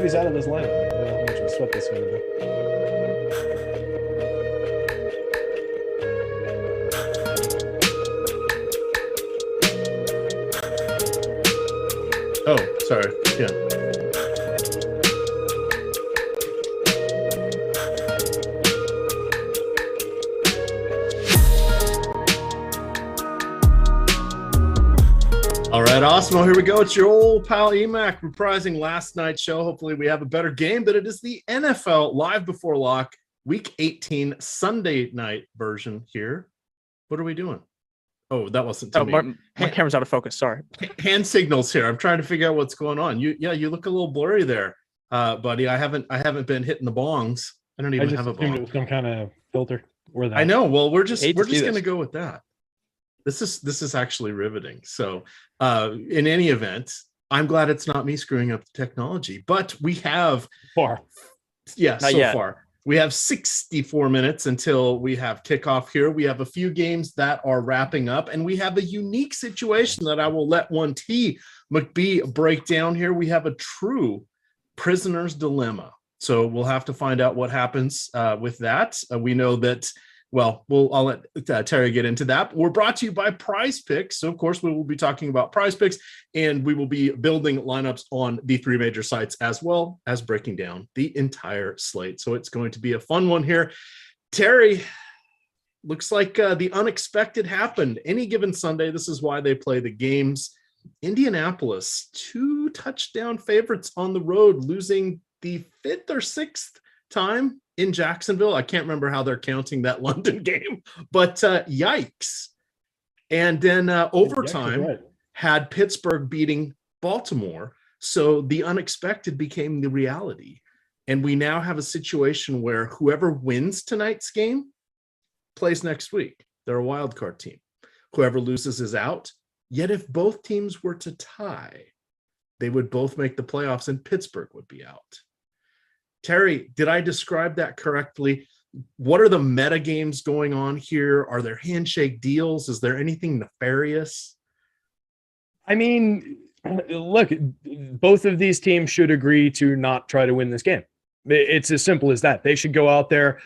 he's out of this lineup. I don't know how much of a sweat this is going to be. Oh, sorry. Yeah. All right, Awesemo, here we go. It's your old pal EMac reprising last night's show. Hopefully we have a better game, but it is the NFL Live Before Lock Week 18 Sunday night version here. What are we doing? Oh, that wasn't to me. My camera's out of focus. Sorry. Hand signals here. I'm trying to figure out what's going on. You look a little blurry there, buddy. I haven't been hitting the bongs. I don't even have a bong. It was some kind of filter. Or that. I know. Well, we're just going to go with that. This is actually riveting. So, in any event, I'm glad it's not me screwing up the technology. But we have far. Yeah, so far. We have 64 minutes until we have kickoff here. We have a few games that are wrapping up, and we have a unique situation that I will let 1T McBee break down here. We have a true prisoner's dilemma. So we'll have to find out what happens with that. We know that, well, I'll let Terry get into that. We're brought to you by Prize Picks. So, of course, we will be talking about Prize Picks, and we will be building lineups on the three major sites as well as breaking down the entire slate. So it's going to be a fun one here. Terry, looks like the unexpected happened. Any given Sunday, this is why they play the games. Indianapolis, 2 touchdown favorites on the road, losing the 5th or 6th time in Jacksonville. I can't remember how they're counting that London game, but yikes. And then overtime had Pittsburgh beating Baltimore. So the unexpected became the reality. And we now have a situation where whoever wins tonight's game plays next week. They're a wild card team. Whoever loses is out. Yet if both teams were to tie, they would both make the playoffs and Pittsburgh would be out. Terry, did I describe that correctly? What are the meta games going on here? Are there handshake deals? Is there anything nefarious? I mean, look, both of these teams should agree to not try to win this game. It's as simple as that. They should go out there.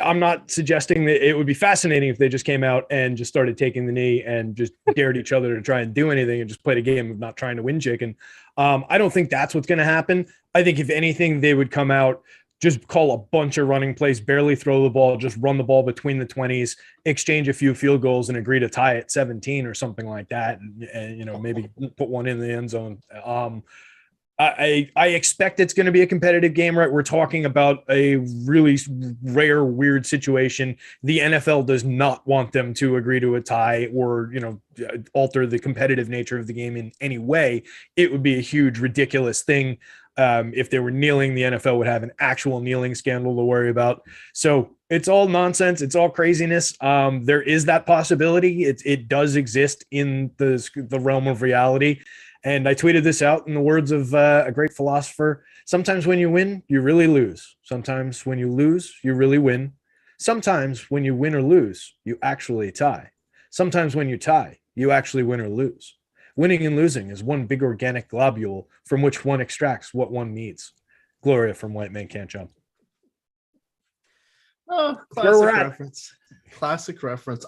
I'm not suggesting that it would be fascinating if they just came out and just started taking the knee and just dared each other to try and do anything and just played a game of not trying to win chicken. I don't think that's what's going to happen. I think if anything, they would come out, just call a bunch of running plays, barely throw the ball, just run the ball between the 20s, exchange a few field goals and agree to tie at 17 or something like that. And maybe put one in the end zone. I expect it's going to be a competitive game, right? We're talking about a really rare, weird situation. The NFL does not want them to agree to a tie or, alter the competitive nature of the game in any way. It would be a huge, ridiculous thing. If they were kneeling, the NFL would have an actual kneeling scandal to worry about. So it's all nonsense. It's all craziness. There is that possibility. It does exist in the realm of reality. And I tweeted this out in the words of a great philosopher. Sometimes when you win, you really lose. Sometimes when you lose, you really win. Sometimes when you win or lose, you actually tie. Sometimes when you tie, you actually win or lose. Winning and losing is one big organic globule from which one extracts what one needs. Gloria from White Man Can't Jump. Oh, classic reference.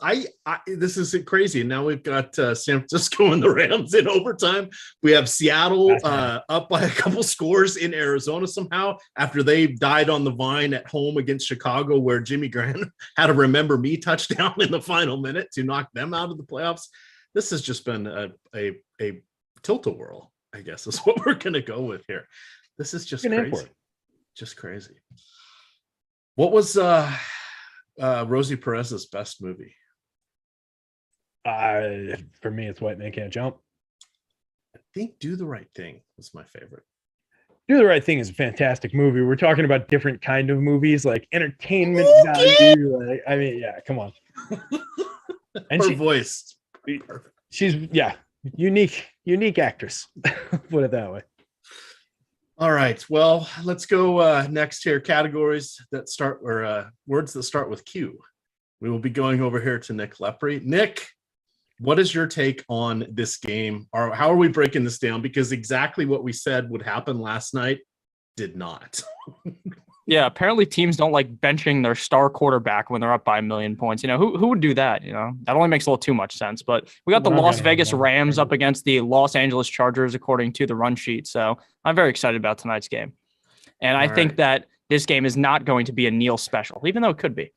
This is crazy. Now we've got San Francisco and the Rams in overtime. We have Seattle up by a couple scores in Arizona somehow after they died on the vine at home against Chicago, where Jimmy Graham had a remember me touchdown in the final minute to knock them out of the playoffs. This has just been a tilt-a-whirl, I guess, is what we're going to go with here. This is just crazy. Just crazy. What was Rosie Perez's best movie? For me, it's White Man Can't Jump. I think Do the Right Thing was my favorite. Do the Right Thing is a fantastic movie. We're talking about different kind of movies, like entertainment value. Yeah, come on. And her voice. Perfect. She's unique actress. Put it that way. All right. Well, let's go next here. Categories that start or words that start with Q. We will be going over here to Nick Lepri. Nick, what is your take on this game? Or how are we breaking this down? Because exactly what we said would happen last night did not. Yeah, apparently teams don't like benching their star quarterback when they're up by 1 million points. Who would do that? That only makes a little too much sense. But we got the Las Vegas Rams up against the Los Angeles Chargers, according to the run sheet. So I'm very excited about tonight's game. And I think that this game is not going to be a Neil special, even though it could be.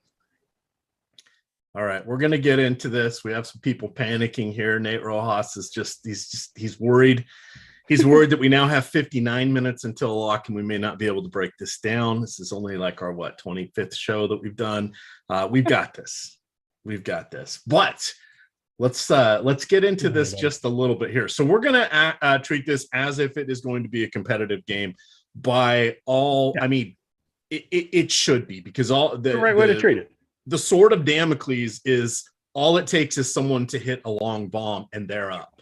All right, we're going to get into this. We have some people panicking here. Nate Rojas is he's worried. He's worried that we now have 59 minutes until lock, and we may not be able to break this down. This is only like our 25th show that we've done. We've got this. We've got this. But let's get into this just a little bit here. So we're going to treat this as if it is going to be a competitive game. By all, I mean, it should be, because the right way to treat it. The sword of Damocles is all it takes is someone to hit a long bomb and they're up,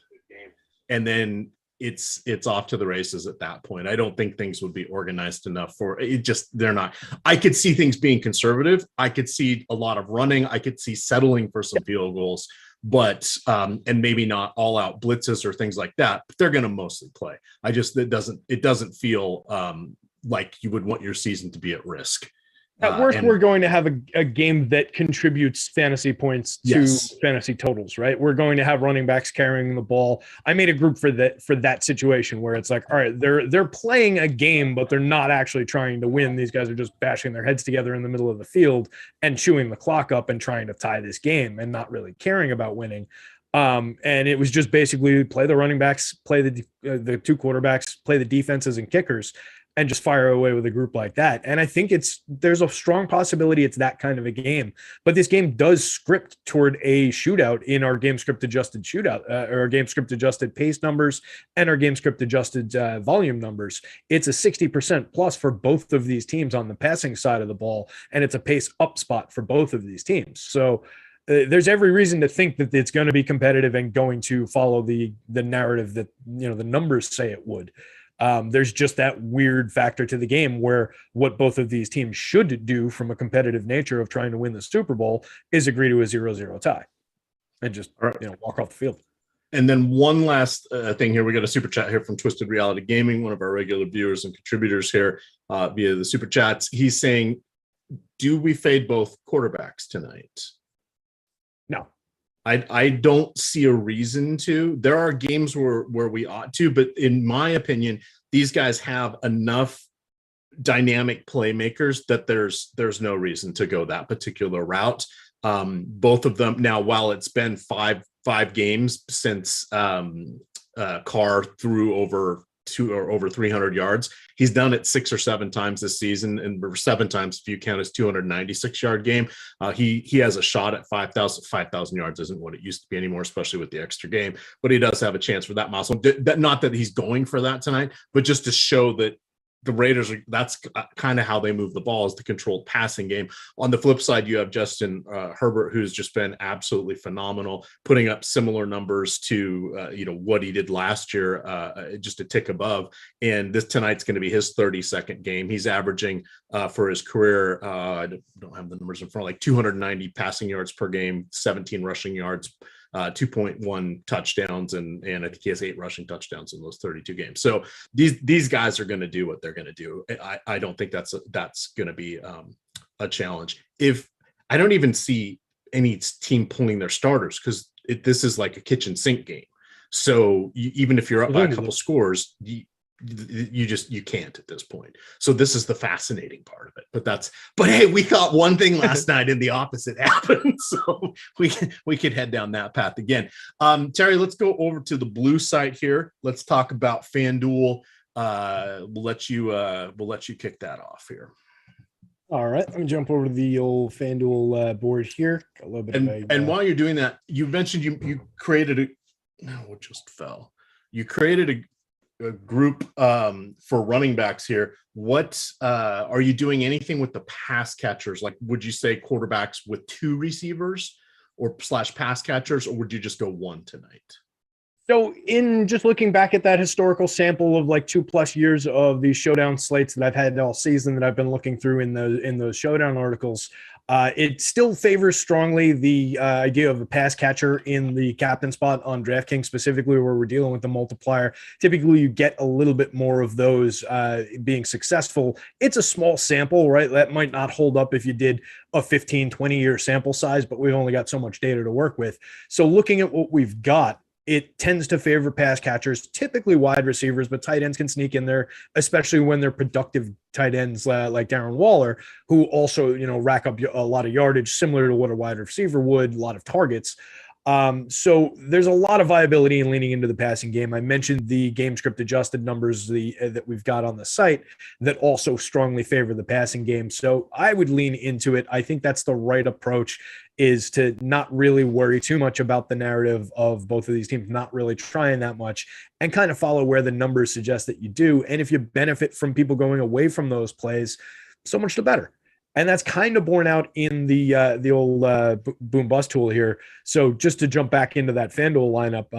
and then it's off to the races at that point. I don't think things would be organized enough for it. They're not. I could see things being conservative. I could see a lot of running. I could see settling for some field goals, but and maybe not all out blitzes or things like that, but they're going to mostly play. It doesn't feel like you would want your season to be at risk. At worst, we're going to have a game that contributes fantasy points to fantasy totals, right? We're going to have running backs carrying the ball. I made a group for that situation where it's like, all right, they're playing a game, but they're not actually trying to win. These guys are just bashing their heads together in the middle of the field and chewing the clock up and trying to tie this game and not really caring about winning. And it was just basically play the running backs, play the two quarterbacks, play the defenses and kickers, and just fire away with a group like that. And I think there's a strong possibility it's that kind of a game. But this game does script toward a shootout in our game script adjusted shootout, or our game script adjusted pace numbers and our game script adjusted volume numbers. It's a 60% plus for both of these teams on the passing side of the ball, and it's a pace up spot for both of these teams. So there's every reason to think that it's going to be competitive and going to follow the narrative that the numbers say it would. There's just that weird factor to the game where what both of these teams should do from a competitive nature of trying to win the Super Bowl is agree to a 0-0 tie and just walk off the field. And then one last thing here. We got a super chat here from Twisted Reality Gaming, one of our regular viewers and contributors here via the super chats. He's saying, do we fade both quarterbacks tonight? No. I don't see a reason to. There are games where we ought to, but in my opinion, these guys have enough dynamic playmakers that there's no reason to go that particular route. Both of them now, while it's been five games since Carr threw over 300 yards. He's done it 6 or 7 times this season, and 7 times if you count his 296-yard game. He has a shot at 5,000 yards. Isn't what it used to be anymore, especially with the extra game. But he does have a chance for that milestone. Not that he's going for that tonight, but just to show that the Raiders that's kind of how they move the ball, is the controlled passing game. On the flip side, you have Justin Herbert, who's just been absolutely phenomenal, putting up similar numbers to what he did last year, just a tick above. And tonight's going to be his 32nd game. He's averaging for his career, I don't have the numbers in front, like 290 passing yards per game, 17 rushing yards, 2.1 touchdowns, and I think he has 8 rushing touchdowns in those 32 games. So these guys are going to do what they're going to do. I don't think that's going to be a challenge. If I don't even see any team pulling their starters, because this is like a kitchen sink game. So even if you're up by a couple scores, you can't at this point. So this is the fascinating part of it. But hey, we thought one thing last night and the opposite happened. So we could head down that path again. Terry, let's go over to the blue side here. Let's talk about FanDuel. We'll let you kick that off here. All right, let me jump over to the old FanDuel board here. A little bit and while you're doing that, you mentioned you created it just fell. You created a group for running backs here. What are you doing anything with the pass catchers? Like, would you say quarterbacks with 2 receivers or / pass catchers, or would you just go 1 tonight? So in just looking back at that historical sample of like 2+ years of these showdown slates that I've had all season that I've been looking through in those showdown articles, It still favors strongly the idea of a pass catcher in the captain spot on DraftKings, specifically where we're dealing with the multiplier. Typically, you get a little bit more of those being successful. It's a small sample, right? That might not hold up if you did a 15, 20-year sample size, but we've only got so much data to work with. So looking at what we've got, it tends to favor pass catchers, typically wide receivers, but tight ends can sneak in there, especially when they're productive tight ends like Darren Waller, who also, rack up a lot of yardage, similar to what a wide receiver would, a lot of targets. So there's a lot of viability in leaning into the passing game. I mentioned the game script adjusted numbers that we've got on the site that also strongly favor the passing game. So I would lean into it. I think that's the right approach, is to not really worry too much about the narrative of both of these teams not really trying that much, and kind of follow where the numbers suggest that you do. And if you benefit from people going away from those plays, so much the better. And that's kind of borne out in the old boom bust tool here. So just to jump back into that FanDuel lineup,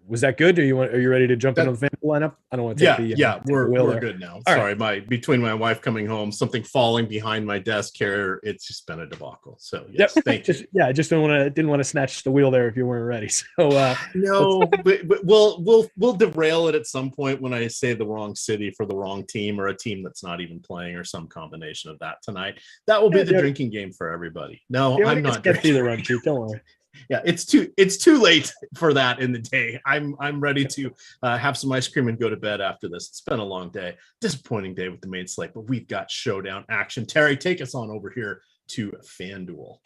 was that good? Are you ready to jump into the FanDuel lineup? I don't want to take we're good now. All Sorry, right. Between my wife coming home, something falling behind my desk here, it's just been a debacle. So yes, thank you. I just didn't want to snatch the wheel there if you weren't ready. So no, but we'll derail it at some point when I say the wrong city for the wrong team, or a team that's not even playing, or some combination of that tonight. That will be the drinking game for everybody. No, I'm not drinking. The run too. Don't worry. Yeah, it's too late for that in the day. I'm ready to have some ice cream and go to bed after this. It's been a long day, disappointing day with the main slate, but we've got showdown action. Terry, take us on over here to FanDuel.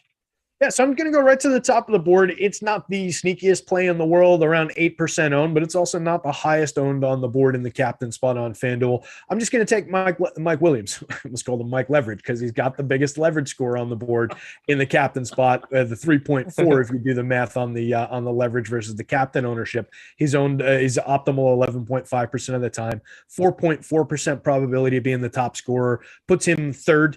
Yeah, so I'm going to go right to the top of the board. It's not the sneakiest play in the world, around 8% owned, but it's also not the highest owned on the board in the captain spot on FanDuel. I'm just going to take Mike Williams. Let's call him Mike Leverage, because he's got the biggest leverage score on the board in the captain spot, the 3.4 if you do the math on the leverage versus the captain ownership. He's optimal 11.5% of the time, 4.4% probability of being the top scorer, puts him third.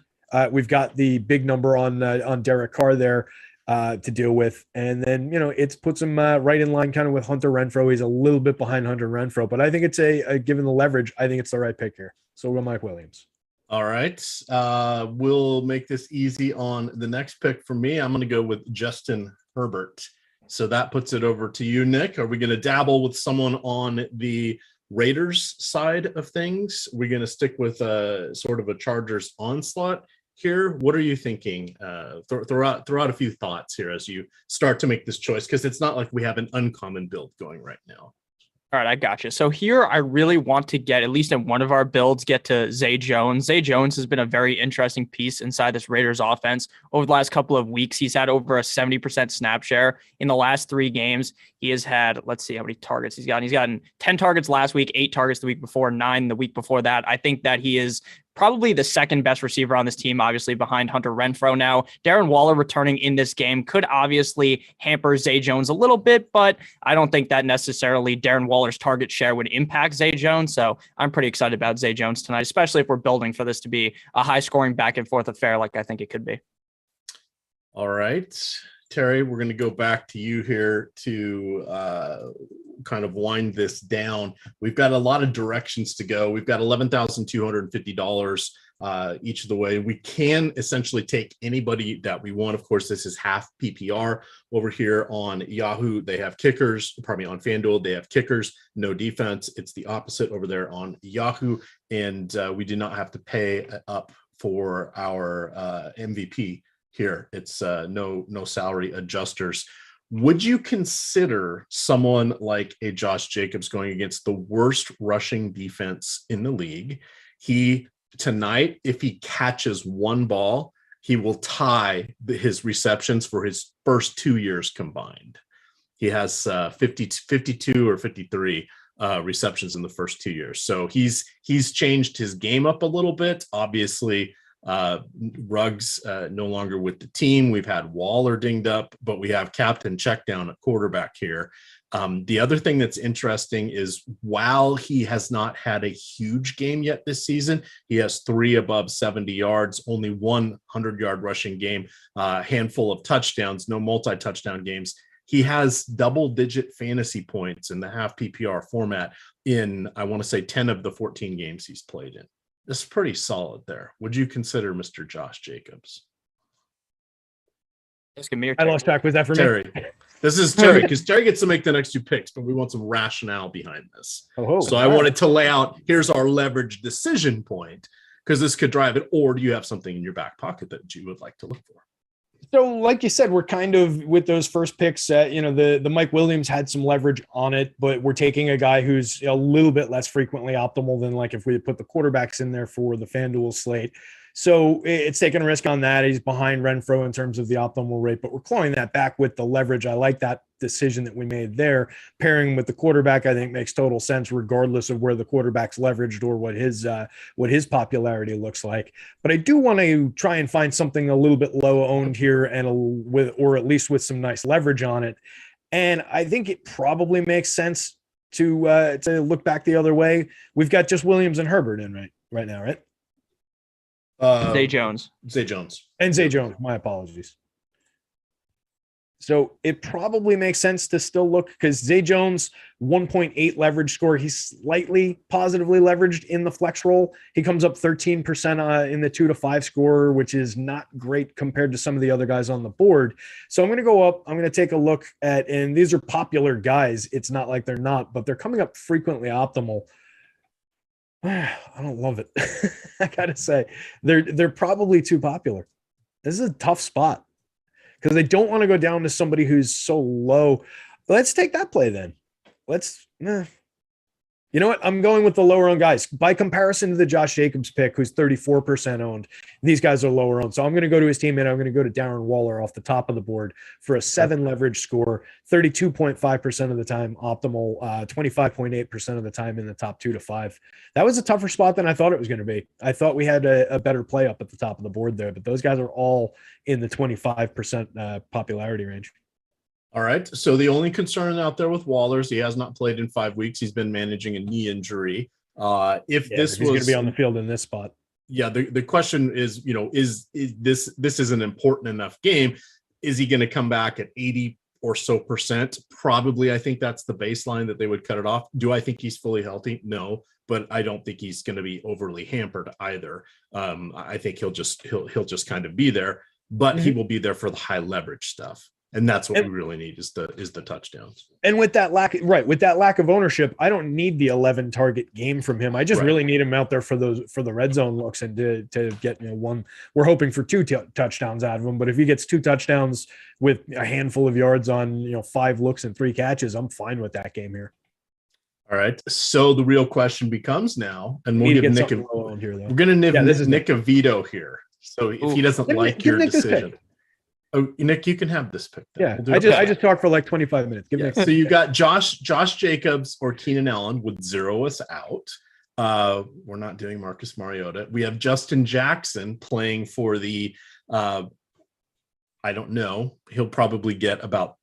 We've got the big number on Derek Carr there to deal with. And then, it puts him right in line kind of with Hunter Renfro. He's a little bit behind Hunter Renfro, but I think it's given the leverage, I think it's the right pick here. So we'll Mike Williams. All right. We'll make this easy on the next pick for me. I'm going to go with Justin Herbert. So that puts it over to you, Nick. Are we going to dabble with someone on the Raiders side of things? We're going to stick with sort of a Chargers onslaught here. What are you thinking? Throw out a few thoughts here as you start to make this choice, because it's not like we have an uncommon build going right now. All right, I got you. So here, I really want to get, at least in one of our builds, get to Zay Jones. Zay Jones has been a very interesting piece inside this Raiders offense. Over the last couple of weeks, he's had over a 70% snap share. In the last 3 games, he has had, let's see how many targets he's gotten. He's gotten 10 targets last week, 8 targets the week before, 9 the week before that. I think that he is probably the second best receiver on this team, obviously behind Hunter Renfro. Now, Darren Waller returning in this game could obviously hamper Zay Jones a little bit, but I don't think that necessarily Darren Waller's target share would impact Zay Jones. So I'm pretty excited about Zay Jones tonight, especially if we're building for this to be a high scoring back and forth affair like I think it could be. All right, Terry, we're going to go back to you here to kind of wind this down. We've got a lot of directions to go. We've got $11,250 each of the way. We can essentially take anybody that we want. Of course, this is half PPR. Over here on Yahoo, they have kickers. Pardon me, on FanDuel, they have kickers, no defense. It's the opposite over there on Yahoo. And we do not have to pay up for our MVP here. It's no salary adjusters. Would you consider someone like a Josh Jacobs going against the worst rushing defense in the league? He tonight, if he catches one ball, he will tie his receptions for his first 2 years combined. He has 52 or 53 receptions in the first 2 years. So he's changed his game up a little bit. Obviously, Ruggs no longer with the team. We've had Waller dinged up, but we have captain check down at quarterback here. The other thing that's interesting is while he has not had a huge game yet this season, he has 3 above 70 yards, only 100-yard rushing game, handful of touchdowns, no multi-touchdown games. He has double-digit fantasy points in the half PPR format in, I want to say, 10 of the 14 games he's played in. This is pretty solid there. Would you consider Mr. Josh Jacobs? I lost track. Was that for Terry? me? This is Terry, because Terry gets to make the next 2 picks, but we want some rationale behind this. So I wanted to lay out, here's our leverage decision point, because this could drive it, or do you have something in your back pocket that you would like to look for? So like you said, we're kind of with those first picks, the Mike Williams had some leverage on it, but we're taking a guy who's a little bit less frequently optimal than like if we put the quarterbacks in there for the FanDuel slate. So it's taking a risk on that. He's behind Renfro in terms of the optimal rate, but we're clawing that back with the leverage. I like that decision that we made there. Pairing with the quarterback, I think makes total sense, regardless of where the quarterback's leveraged or what his popularity looks like. But I do want to try and find something a little bit low owned here or at least with some nice leverage on it. And I think it probably makes sense to look back the other way. We've got just Williams and Herbert in right now, right? Zay Jones. And Zay Jones. My apologies. So it probably makes sense to still look, because Zay Jones, 1.8 leverage score. He's slightly positively leveraged in the flex roll. He comes up 13% in the 2 to 5 score, which is not great compared to some of the other guys on the board. So I'm going to go up. I'm going to take a look at, and these are popular guys. It's not like they're not, but they're coming up frequently optimal. I don't love it. I gotta say, they're probably too popular. This is a tough spot because I don't want to go down to somebody who's so low. Let's take that play then. You know what? I'm going with the lower owned guys. By comparison to the Josh Jacobs pick, who's 34% owned, these guys are lower owned. So I'm going to go to his teammate. I'm going to go to Darren Waller off the top of the board for a 7 leverage score, 32.5% of the time optimal, 25.8% of the time in the top 2 to 5. That was a tougher spot than I thought it was going to be. I thought we had a better play up at the top of the board there, but those guys are all in the 25% popularity range. All right. So the only concern out there with Waller is he has not played in 5 weeks. He's been managing a knee injury. He's going to be on the field in this spot. Yeah. The question is, is this is an important enough game? Is he going to come back at 80 or so percent? Probably. I think that's the baseline that they would cut it off. Do I think he's fully healthy? No, but I don't think he's going to be overly hampered either. I think he'll just kind of be there, but he will be there for the high leverage stuff. And that's what we really need is the touchdowns. And with that lack of ownership, I don't need the 11 target game from him. I just really need him out there for the red zone looks and to get one. We're hoping for 2 touchdowns out of him, but if he gets 2 touchdowns with a handful of yards on 5 looks and 3 catches, I'm fine with that game here. All right. So the real question becomes now, and we'll give Nick we're going to give Nick a veto here. So if he doesn't like your decision. Oh, Nick, you can have this pick. Then. Yeah, I just talked for like 25 minutes. So you got Josh Jacobs or Keenan Allen would zero us out. We're not doing Marcus Mariota. We have Justin Jackson playing for the I don't know. He'll probably get about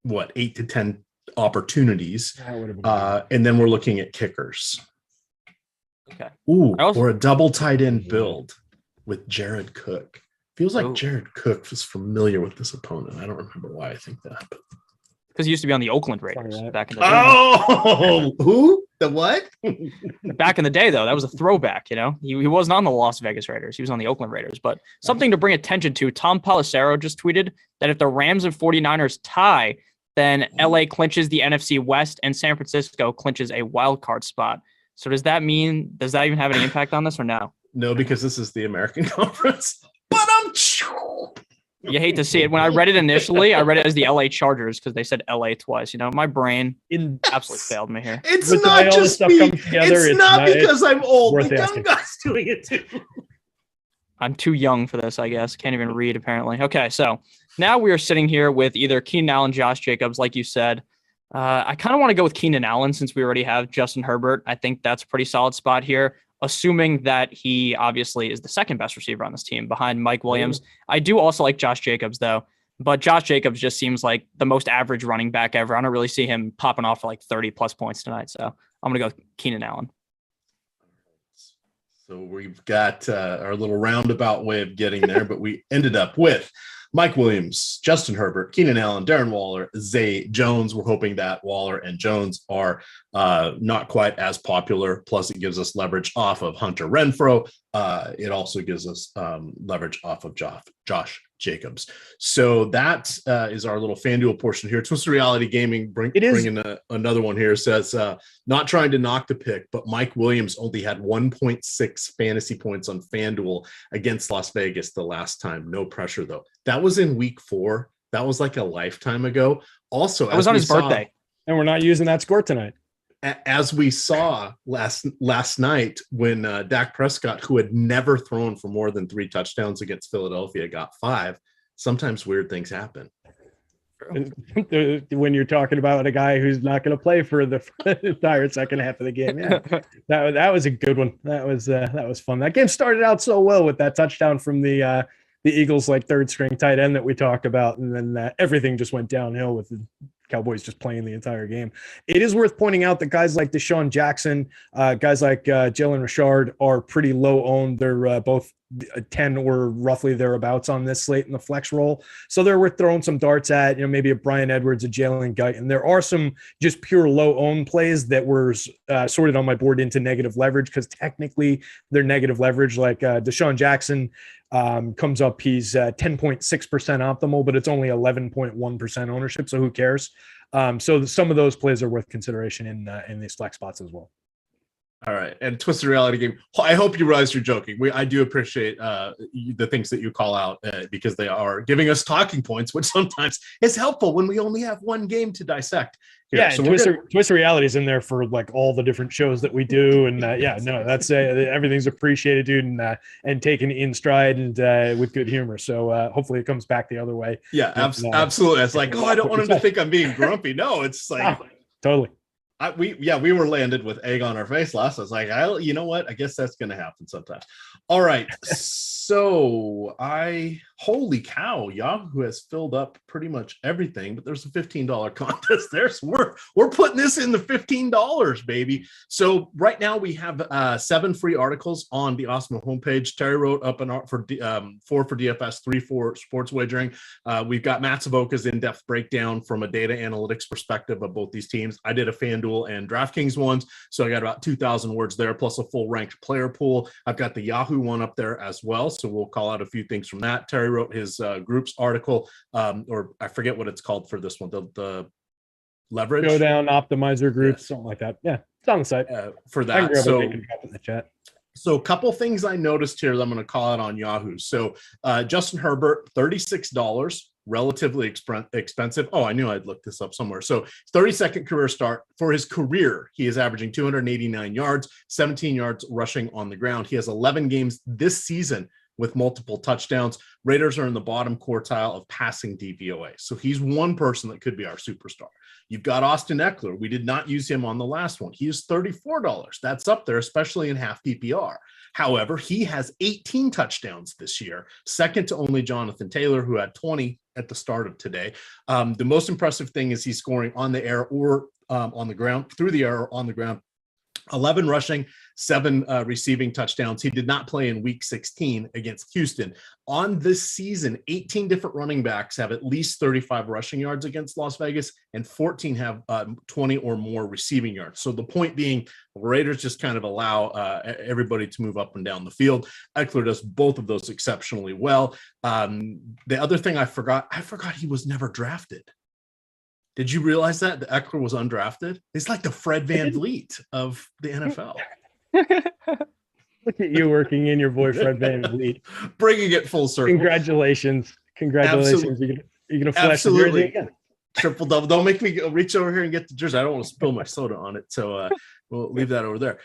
8 to 10 opportunities. And then we're looking at kickers. Okay. Or a double tight end build with Jared Cook. Feels like Jared Cook was familiar with this opponent. I don't remember why I think that. Because he used to be on the Oakland Raiders back in the day. Oh, who? The what? Back in the day, though, that was a throwback, He wasn't on the Las Vegas Raiders. He was on the Oakland Raiders. But something to bring attention to, Tom Pelissero just tweeted that if the Rams and 49ers tie, then LA clinches the NFC West and San Francisco clinches a wild card spot. So does that even have any impact on this or no? No, because this is the American Conference. You hate to see it. When I read it initially, I read it as the LA Chargers because they said LA twice. My brain absolutely failed me here. It's not just me. It's not because I'm old. The young guy's doing it too. I'm too young for this, I guess. Can't even read, apparently. Okay, so now we are sitting here with either Keenan Allen, Josh Jacobs, like you said. I kind of want to go with Keenan Allen since we already have Justin Herbert. I think that's a pretty solid spot here, assuming that he obviously is the second best receiver on this team behind Mike Williams. I do also like Josh Jacobs, though, but Josh Jacobs just seems like the most average running back ever. I don't really see him popping off for like 30-plus points tonight, so I'm going to go Keenan Allen. So we've got our little roundabout way of getting there, but we ended up with Mike Williams, Justin Herbert, Keenan Allen, Darren Waller, Zay Jones. We're hoping that Waller and Jones are not quite as popular. Plus, it gives us leverage off of Hunter Renfro. it also gives us leverage off of Josh Jacobs. So that is our little FanDuel portion here. Twisted Reality Gaming bringing another one here. Says, not trying to knock the pick, but Mike Williams only had 1.6 fantasy points on FanDuel against Las Vegas the last time. No pressure, though. That was in week 4. That was like a lifetime ago. Also, it was on his birthday. And we're not using that score tonight. As we saw last night when Dak Prescott, who had never thrown for more than 3 touchdowns against Philadelphia, got 5. Sometimes weird things happen. When you're talking about a guy who's not going to play for the entire second half of the game. Yeah, that was a good one. That was fun. That game started out so well with that touchdown from the Eagles, like third string tight end that we talked about. And then everything just went downhill with the Cowboys just playing the entire game. It is worth pointing out that guys like Deshaun Jackson, guys like Jalen Richard are pretty low owned. They're both 10 or roughly thereabouts on this slate in the flex roll. So they're worth throwing some darts at, maybe a Brian Edwards, a Jalen Guyton. And there are some just pure low owned plays that were sorted on my board into negative leverage because technically they're negative leverage. Like Deshaun Jackson comes up, he's 10.6% optimal, but it's only 11.1% ownership. So who cares? So some of those plays are worth consideration in these flex spots as well. All right. And Twisted Reality Game, I hope you realize you're joking. I do appreciate the things that you call out because they are giving us talking points, which sometimes is helpful when we only have one game to dissect. Here. Yeah, so Twisted Reality is in there for like all the different shows that we do. And that's everything's appreciated, dude, and taken in stride and with good humor. So hopefully it comes back the other way. Yeah, absolutely. It's like, I don't want him to think I'm being grumpy. No, it's like totally. We were landed with egg on our face last. I was like, you know what? I guess that's going to happen sometimes. All right. So holy cow, Yahoo has filled up pretty much everything, but there's a $15 contest there. So we're putting this in the $15, baby. So right now we have 7 free articles on the Awesemo homepage. Terry wrote up an art for 4 for DFS, 3 for sports wagering. We've got Matt Savoca's in-depth breakdown from a data analytics perspective of both these teams. I did a FanDuel and DraftKings ones, so I got about 2,000 words there, plus a full ranked player pool. I've got the Yahoo one up there as well, so we'll call out a few things from that. Terry wrote his groups article, or I forget what it's called for this one, the leverage showdown optimizer groups, something like that. Yeah, it's on the site for that. So in the chat. So a couple things I noticed here that I'm going to call out on Yahoo. So Justin Herbert, $36, relatively expensive. Oh, I knew I'd look this up somewhere. So 32nd career start. For his career, he is averaging 289 yards, 17 yards rushing on the ground. He has 11 games this season with multiple touchdowns. Raiders are in the bottom quartile of passing DVOA. So he's one person that could be our superstar. You've got Austin Eckler. We did not use him on the last one. He is $34. That's up there, especially in half PPR. However, he has 18 touchdowns this year, second to only Jonathan Taylor, who had 20 at the start of today. The most impressive thing is he's scoring on the air or on the ground, through the air or on the ground. 11 rushing, 7 receiving touchdowns. He did not play in week 16 against Houston. On this season, 18 different running backs have at least 35 rushing yards against Las Vegas, and 14 have 20 or more receiving yards. So the point being, the Raiders just kind of allow everybody to move up and down the field. Eckler does both of those exceptionally well. The other thing I forgot he was never drafted. Did you realize that the Eckler was undrafted? It's like the Fred VanVleet of the NFL. Look at you working in your boy Fred VanVleet, bringing it full circle. Congratulations! Absolutely. You're gonna flash the jersey again. Triple double. Don't make me reach over here and get the jersey. I don't want to spill my soda on it, so we'll leave that over there.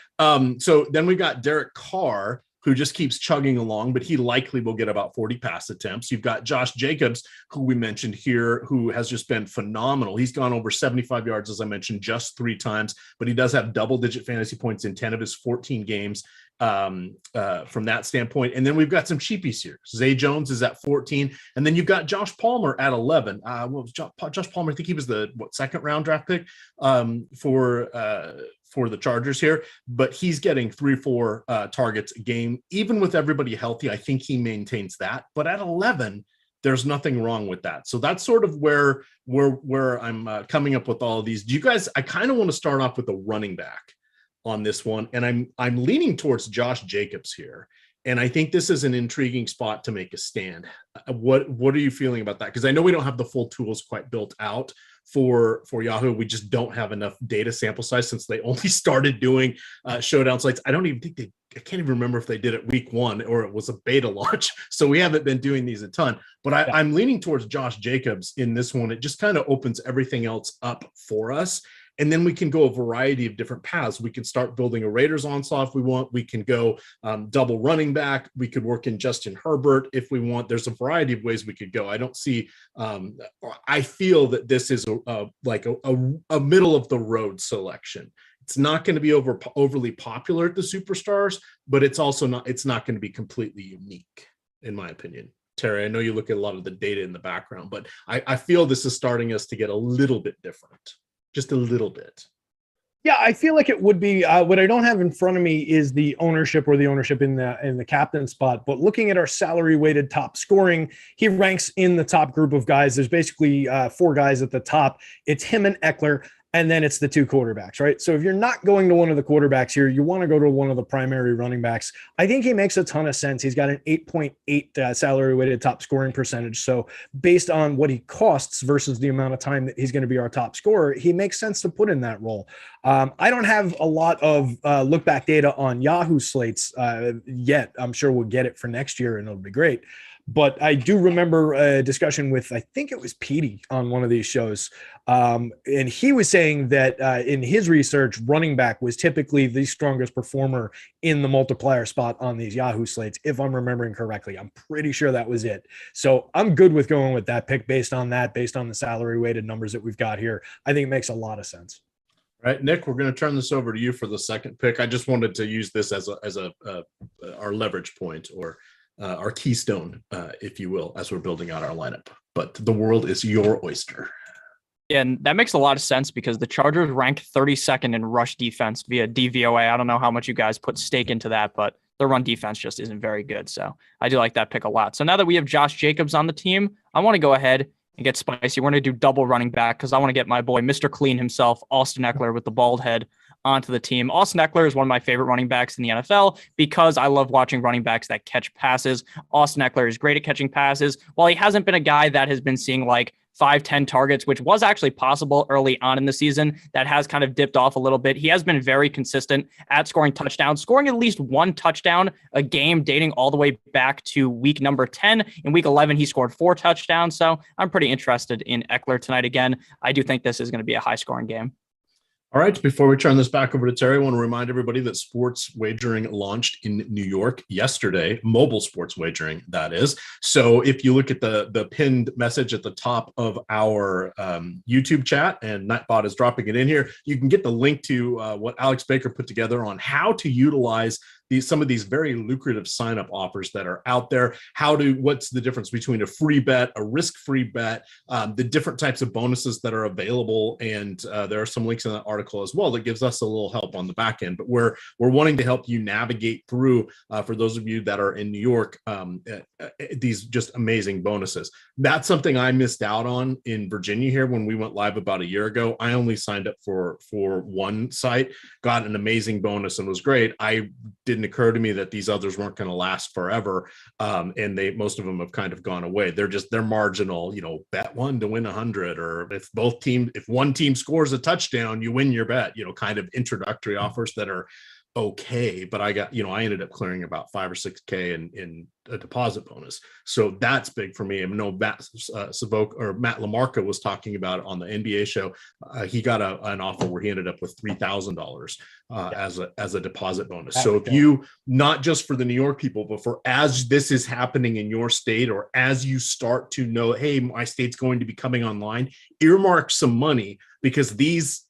So then we got Derek Carr, who just keeps chugging along, but he likely will get about 40 pass attempts. You've got Josh Jacobs, who we mentioned here, who has just been phenomenal. He's gone over 75 yards, as I mentioned, just 3 times, but he does have double-digit fantasy points in 10 of his 14 games from that standpoint. And then we've got some cheapies here. Zay Jones is at 14, and then you've got Josh Palmer at 11. Josh Palmer, I think he was the second-round draft pick for the Chargers here, but he's getting 3-4 targets a game. Even with everybody healthy, I think he maintains that. But at 11, there's nothing wrong with that. So that's sort of where I'm coming up with all of these. Do you guys? I kind of want to start off with a running back on this one, and I'm leaning towards Josh Jacobs here. And I think this is an intriguing spot to make a stand. What are you feeling about that? Because I know we don't have the full tools quite built out for Yahoo. We just don't have enough data sample size since they only started doing showdown slates. I can't even remember if they did it week 1 or it was a beta launch. So we haven't been doing these a ton, but I'm leaning towards Josh Jacobs in this one. It just kind of opens everything else up for us. And then we can go a variety of different paths. We can start building a Raiders onslaught if we want. We can go double running back. We could work in Justin Herbert if we want. There's a variety of ways we could go. I don't see. I feel that this is a middle of the road selection. It's not going to be overly popular at the superstars, but it's also not. It's not going to be completely unique, in my opinion. Terry, I know you look at a lot of the data in the background, but I feel this is starting us to get a little bit different. Just a little bit. Yeah, I feel like it would be. What I don't have in front of me is the ownership in the captain spot. But looking at our salary weighted top scoring, he ranks in the top group of guys. There's basically 4 guys at the top. It's him and Eckler. And then it's the 2 quarterbacks, right? So if you're not going to one of the quarterbacks here, you want to go to one of the primary running backs. I think he makes a ton of sense. He's got an 8.8 salary weighted top scoring percentage. So based on what he costs versus the amount of time that he's going to be our top scorer, he makes sense to put in that role. I don't have a lot of look back data on Yahoo slates yet. I'm sure we'll get it for next year and it'll be great. But I do remember a discussion with, I think it was Petey on one of these shows. And he was saying that in his research, running back was typically the strongest performer in the multiplier spot on these Yahoo slates, if I'm remembering correctly. I'm pretty sure that was it. So I'm good with going with that pick based on the salary weighted numbers that we've got here. I think it makes a lot of sense. All right, Nick, we're going to turn this over to you for the second pick. I just wanted to use this as our leverage point or our keystone, if you will, as we're building out our lineup. But the world is your oyster. Yeah, and that makes a lot of sense because the Chargers rank 32nd in rush defense via DVOA. I don't know how much you guys put stake into that, but their run defense just isn't very good. So I do like that pick a lot. So now that we have Josh Jacobs on the team, I want to go ahead and get spicy. We're going to do double running back because I want to get my boy, Mr. Clean himself, Austin Eckler with the bald head, onto the team. Austin Eckler is one of my favorite running backs in the NFL because I love watching running backs that catch passes. Austin Eckler is great at catching passes. While he hasn't been a guy that has been seeing like 5-10 targets, which was actually possible early on in the season, that has kind of dipped off a little bit. He has been very consistent at scoring touchdowns, scoring at least 1 touchdown a game dating all the way back to week number 10. In week 11, he scored 4 touchdowns. So I'm pretty interested in Eckler tonight. Again, I do think this is going to be a high scoring game. All right, before we turn this back over to Terry, I want to remind everybody that sports wagering launched in New York yesterday, mobile sports wagering, that is. So if you look at the pinned message at the top of our YouTube chat, and Nightbot is dropping it in here, you can get the link to what Alex Baker put together on how to utilize some of these very lucrative sign-up offers that are out there. What's the difference between a free bet, a risk-free bet, the different types of bonuses that are available. And there are some links in that article as well that gives us a little help on the back end. But we're wanting to help you navigate through, for those of you that are in New York, these just amazing bonuses. That's something I missed out on in Virginia here when we went live about a year ago. I only signed up for one site, got an amazing bonus and was great. Didn't occur to me that these others weren't going to last forever. And most of them have kind of gone away. They're marginal, bet 1 to win 100, or if one team scores a touchdown, you win your bet, kind of introductory offers that are okay. But I ended up clearing about 5 or 6K in a deposit bonus. So that's big for me. I know Matt LaMarca was talking about it on the NBA show. He got an offer where he ended up with $3,000 as a deposit bonus. So if you, not just for the New York people, but for as this is happening in your state, or as you start to know, hey, my state's going to be coming online, earmark some money, because these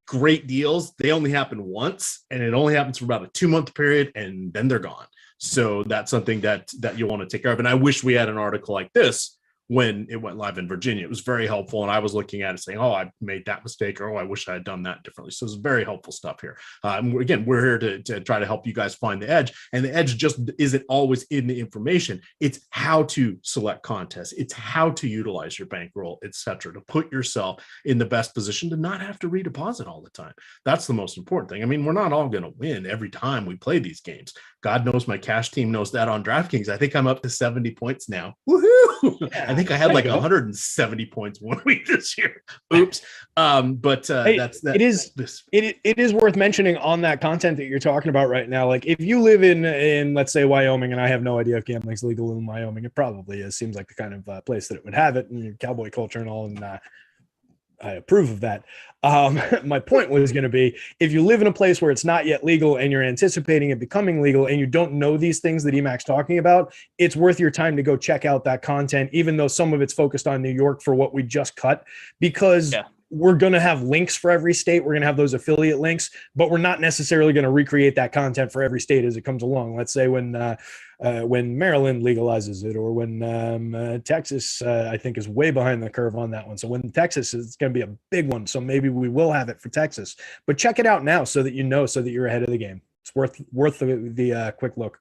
great deals, they only happen once, and it only happens for about a 2-month period, and then they're gone. So that's something that you'll want to take care of. And I wish we had an article like this when it went live in Virginia. It was very helpful. And I was looking at it saying, oh, I made that mistake, or, oh, I wish I had done that differently. So it's very helpful stuff here. Again, we're here to try to help you guys find the edge. And the edge just isn't always in the information. It's how to select contests. It's how to utilize your bankroll, etc., to put yourself in the best position to not have to redeposit all the time. That's the most important thing. I mean, we're not all going to win every time we play these games. God knows my cash team knows that on DraftKings. I think I'm up to 70 points now. Woohoo! I think I had like 170 points one week this year. Oops. Hey, that's that. It is worth mentioning on that content that you're talking about right now. Like if you live in let's say Wyoming, and I have no idea if gambling's legal in Wyoming, it probably is. Seems like the kind of place that it would have it, and cowboy culture and all, and I approve of that. My point was going to be, if you live in a place where it's not yet legal and you're anticipating it becoming legal and you don't know these things that EMac's talking about, it's worth your time to go check out that content, even though some of it's focused on New York for what we just cut, because we're going to have links for every state. We're going to have those affiliate links, but we're not necessarily going to recreate that content for every state as it comes along. Let's say when Maryland legalizes it, or when Texas, I think, is way behind the curve on that one. So when Texas is going to be a big one. So maybe we will have it for Texas, but check it out now so that you know, so that you're ahead of the game. It's worth the quick look.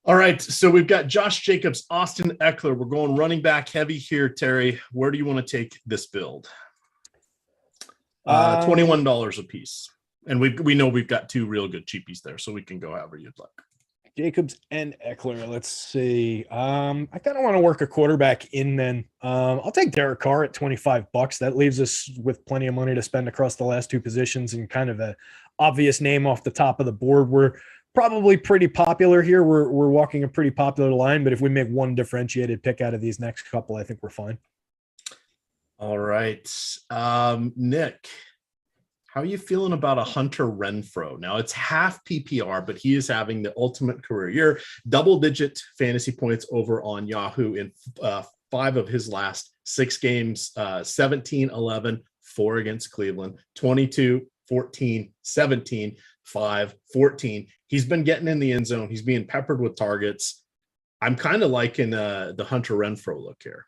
All right, so we've got Josh Jacobs, Austin Eckler. We're going running back heavy here, Terry. Where do you want to take this build? $21 a piece. And we know we've got two real good cheapies there, so we can go however you'd like. Jacobs and Eckler. Let's see. I kind of want to work a quarterback in then. I'll take Derek Carr at $25. That leaves us with plenty of money to spend across the last two positions, and kind of a obvious name off the top of the board. We're probably pretty popular here. We're walking a pretty popular line, but if we make one differentiated pick out of these next couple, I think we're fine. All right. Nick, how are you feeling about a Hunter Renfro? Now it's half PPR, but he is having the ultimate career year, double-digit fantasy points over on Yahoo in 5 of his last 6 games, 17, 11, 4 against Cleveland, 22, 14, 17, 5, 14. He's been getting in the end zone. He's being peppered with targets. I'm kind of liking the Hunter Renfro look here.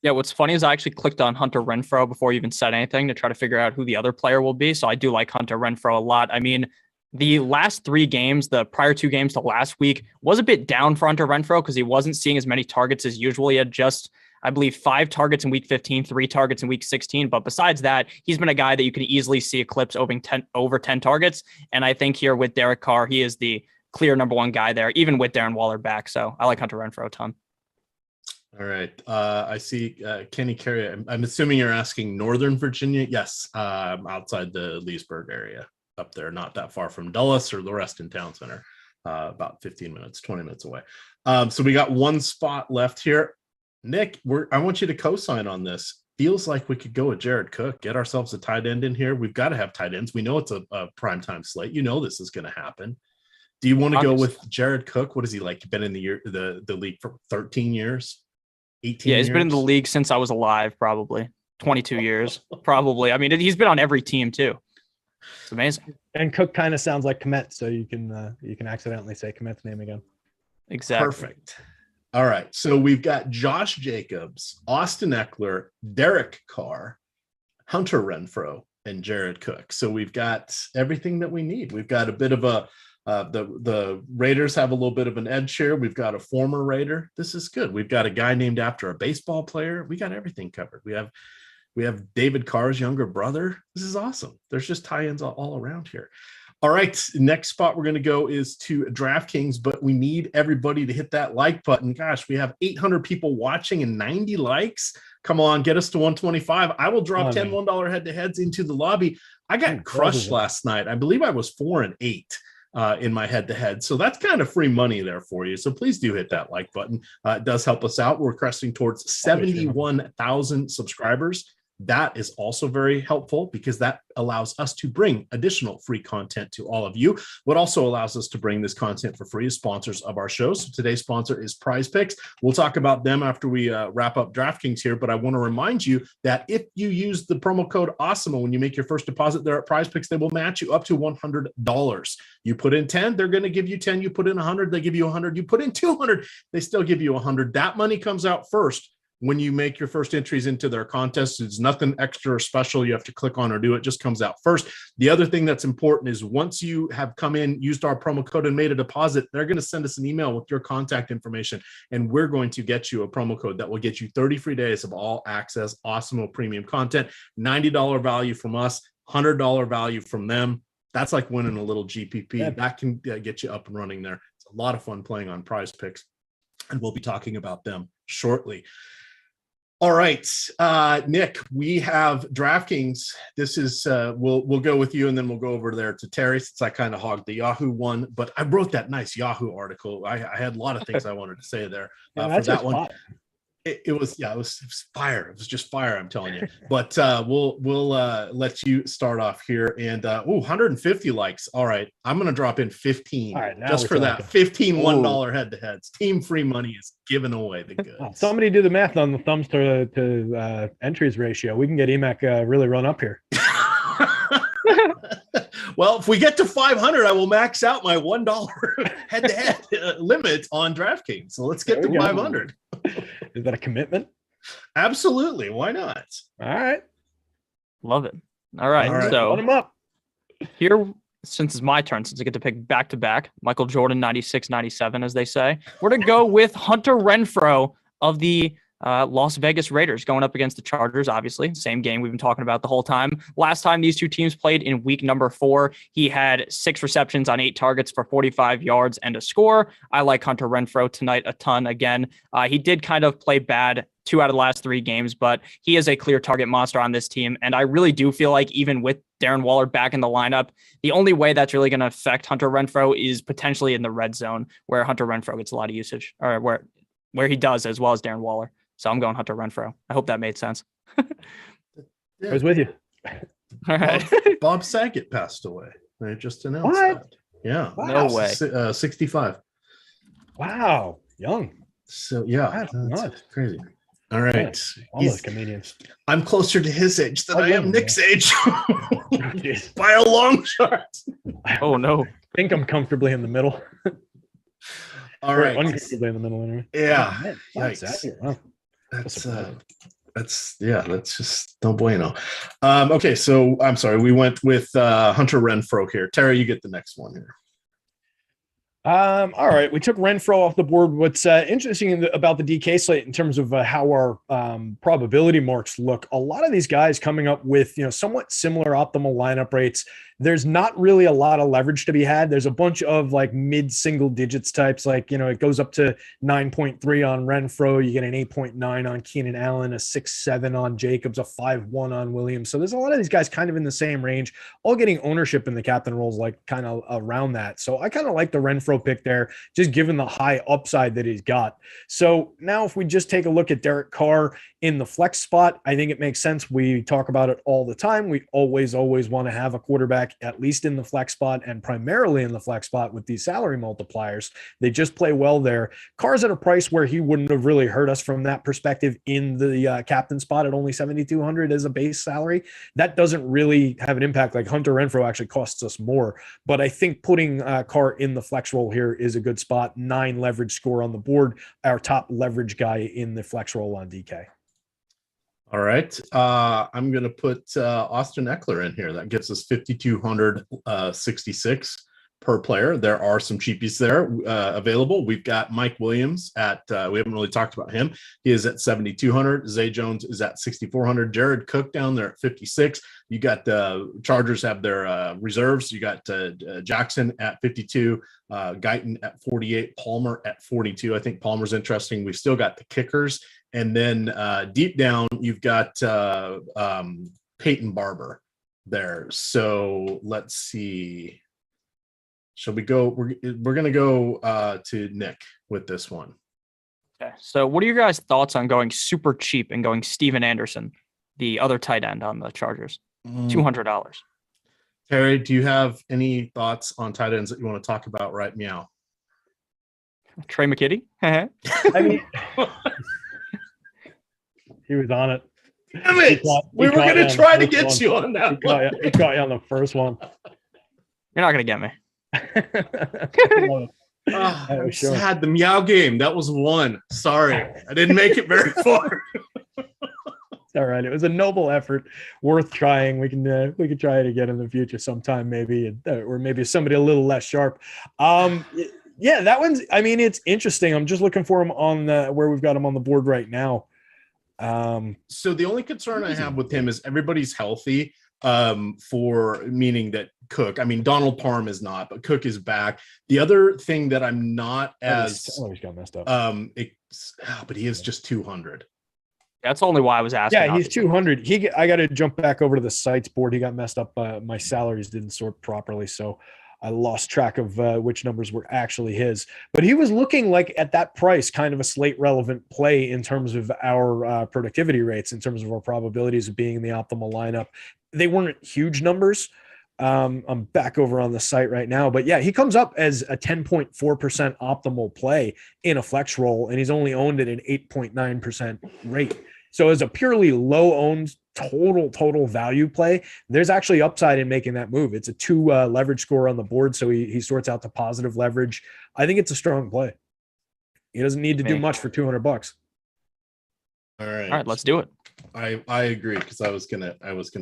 Yeah, what's funny is I actually clicked on Hunter Renfro before you even said anything to try to figure out who the other player will be. So I do like Hunter Renfro a lot. I mean, the last 3 games, the prior 2 games to last week, was a bit down for Hunter Renfro because he wasn't seeing as many targets as usual. He had just, I believe, 5 targets in week 15, 3 targets in week 16. But besides that, he's been a guy that you can easily see eclipse over 10 targets. And I think here with Derek Carr, he is the clear number 1 guy there, even with Darren Waller back. So I like Hunter Renfro a ton. All right. I see Kenny Carey. I'm assuming you're asking Northern Virginia. Yes. Outside the Leesburg area up there, not that far from Dulles or the Reston Town Center, about 15 minutes, 20 minutes away. So we got 1 spot left here. Nick, I want you to co-sign on this. Feels like we could go with Jared Cook, get ourselves a tight end in here. We've got to have tight ends. We know it's a primetime slate. You know this is going to happen. Do you want to go with Jared Cook? What is he like? Been in the league for 13 years? 18 he's years? been in the league since I was alive, probably 22 years, probably. I mean, he's been on every team too. It's amazing. And Cook kind of sounds like Komet, so you can accidentally say Komet's name again. Exactly. Perfect. All right. So we've got Josh Jacobs, Austin Eckler, Derek Carr, Hunter Renfro, and Jared Cook. So we've got everything that we need. We've got a bit of a the Raiders have a little bit of an edge here. We've got a former Raider. This is good. We've got a guy named after a baseball player. We got everything covered. We have David Carr's younger brother. This is awesome. There's just tie-ins all around here. All right, next spot we're going to go is to DraftKings, but we need everybody to hit that like button. Gosh, we have 800 people watching and 90 likes. Come on, get us to 125. I will drop 10 $1 head-to-heads into the lobby. I got crushed last night. I believe I was 4-8. In my head-to-head. So that's kind of free money there for you. So please do hit that like button. It does help us out. We're cresting towards 71,000 subscribers. That is also very helpful because that allows us to bring additional free content to all of you. What also allows us to bring this content for free is sponsors of our show. So today's sponsor is Prize Picks. We'll talk about them after we wrap up DraftKings here, but I want to remind you that if you use the promo code Awesemo when you make your first deposit there at Prize Picks, they will match you up to $100. You put in 10, they're going to give you 10. You put in 100, they give you 100. You put in 200, they still give you 100. That money comes out first when you make your first entries into their contest. It's nothing extra or special you have to click on or do. It just comes out first. The other thing that's important is once you have come in, used our promo code and made a deposit, they're going to send us an email with your contact information, and we're going to get you a promo code that will get you 30 free days of all access Awesemo premium content, $90 value from us, $100 value from them. That's like winning a little GPP. Yeah. That can get you up and running there. It's a lot of fun playing on Prize Picks, and we'll be talking about them shortly. All right, Nick, we have DraftKings. This is we'll go with you, and then we'll go over there to Terry since I kind of hogged the Yahoo one. But I wrote that nice Yahoo article. I had a lot of things I wanted to say there for that one. It was fire. It was just fire, I'm telling you. But we'll let you start off here. And 150 likes. All right, I'm gonna drop in 15 just for that. 15 $1 head-to-heads. Team free money is given away the goods. Somebody do the math on the thumbs to entries ratio. We can get EMac really run up here. Well, if we get to 500, I will max out my $1 head-to-head limit on DraftKings. So let's get to 500. Is that a commitment? Absolutely. Why not? All right. Love it. All right. So put them up. Here, since it's my turn, since I get to pick back-to-back, Michael Jordan, 96, 97, as they say, we're going to go with Hunter Renfro of the Las Vegas Raiders going up against the Chargers, obviously. Same game we've been talking about the whole time. Last time these two teams played in week number 4, he had 6 receptions on 8 targets for 45 yards and a score. I like Hunter Renfro tonight a ton again. He did kind of play bad 2 out of the last 3 games, but he is a clear target monster on this team. And I really do feel like even with Darren Waller back in the lineup, the only way that's really going to affect Hunter Renfro is potentially in the red zone where Hunter Renfro gets a lot of usage, or where he does, as well as Darren Waller. So I'm going Hunter Renfro. I hope that made sense. I was with you. All right. Bob Saget passed away. They just announced that. Yeah. Wow. No way. 65. Wow. Young. So, yeah. That's crazy. All right. All those comedians. I'm closer to his age than I am Nick's age. By a long shot. Oh, no. I think I'm comfortably in the middle. All right. Uncomfortably in the middle anyway. Yeah. Oh, man. That's just no bueno. Okay, so I'm sorry, we went with Hunter Renfro here. Terry, you get the next one here. All right, we took Renfro off the board. What's interesting about the DK slate in terms of how our probability marks look, a lot of these guys coming up with somewhat similar optimal lineup rates. There's not really a lot of leverage to be had. There's a bunch of like mid-single digits types, like it goes up to 9.3 on Renfro. You get an 8.9 on Keenan Allen, a 6.7 on Jacobs, a 5.1 on Williams. So there's a lot of these guys kind of in the same range, all getting ownership in the captain roles, like kind of around that. So I kind of like the Renfro pick there, just given the high upside that he's got. So now if we just take a look at Derek Carr in the flex spot, I think it makes sense. We talk about it all the time. We always want to have a quarterback at least in the flex spot and primarily in the flex spot with these salary multipliers. They just play well there. Carr's at a price where he wouldn't have really hurt us from that perspective in the captain spot at only $7,200 as a base salary. That doesn't really have an impact. Like Hunter Renfro actually costs us more, but I think putting Carr in the flex role here is a good spot. 9 leverage score on the board. Our top leverage guy in the flex role on DK. All right. I'm going to put Austin Eckler in here. That gives us 5,266 per player. There are some cheapies there available. We've got Mike Williams at, we haven't really talked about him. He is at 7,200. Zay Jones is at 6,400. Jared Cook down there at 56. You got the Chargers have their reserves. You got Jackson at 52, Guyton at 48, Palmer at 42. I think Palmer's interesting. We've still got the kickers. And then deep down, you've got Peyton Barber there. So let's see. Shall we go? We're going to go to Nick with this one. Okay. So what are your guys' thoughts on going super cheap and going Steven Anderson, the other tight end on the Chargers. $200. Terry, do you have any thoughts on tight ends that you want to talk about right meow? Trey McKitty? I mean, he was on it. Damn it! We were going to try to get you on that one. He caught you on the first one. You're not going to get me. I'm sad. The meow game. That was one. Sorry. I didn't make it very far. It's all right. It was a noble effort, worth trying. We can try it again in the future sometime, maybe, or maybe somebody a little less sharp. Yeah, that one's. I mean, it's interesting. I'm just looking for him on where we've got him on the board right now. So the only concern I have with him is everybody's healthy. For meaning that Cook. I mean, Donald Parham is not, but Cook is back. The other thing that I'm not as he's got messed up. But he is just 200. That's only why I was asking. Yeah, he's 200. I got to jump back over to the sites board. He got messed up. My salaries didn't sort properly, so I lost track of which numbers were actually his. But he was looking like at that price, kind of a slate relevant play in terms of our productivity rates, in terms of our probabilities of being in the optimal lineup. They weren't huge numbers. I'm back over on the site right now, but yeah, he comes up as a 10.4% optimal play in a flex roll, and he's only owned at an 8.9% rate. So as a purely low owned total value play, there's actually upside in making that move. It's a 2 leverage score on the board. So he sorts out to positive leverage. I think it's a strong play. He doesn't need to do much for $200. All right, let's do it. I agree, because I was gonna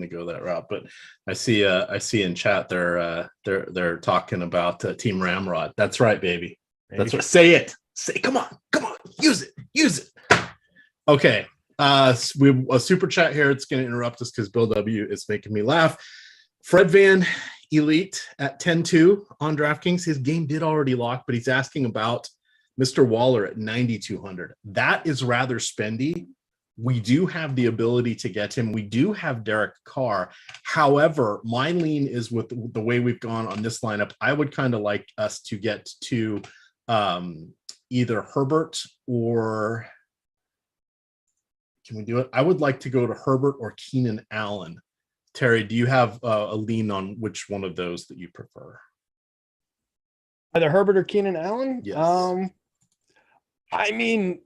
go that route, but I see in chat they're talking about Team Ramrod. That's right, baby. That's what. Say it. Come on, use it. Okay. We have a super chat here. It's going to interrupt us because Bill W is making me laugh. Fred Van Elite at 10-2 on DraftKings. His game did already lock, but he's asking about Mr. Waller at 9,200. That is rather spendy. We do have the ability to get him. We do have Derek Carr. However, my lean is with the way we've gone on this lineup. I would kind of like us to get to either Herbert or can we do it? I would like to go to Herbert or Keenan Allen. Terry, do you have a lean on which one of those that you prefer? Either Herbert or Keenan Allen? Yes. I mean,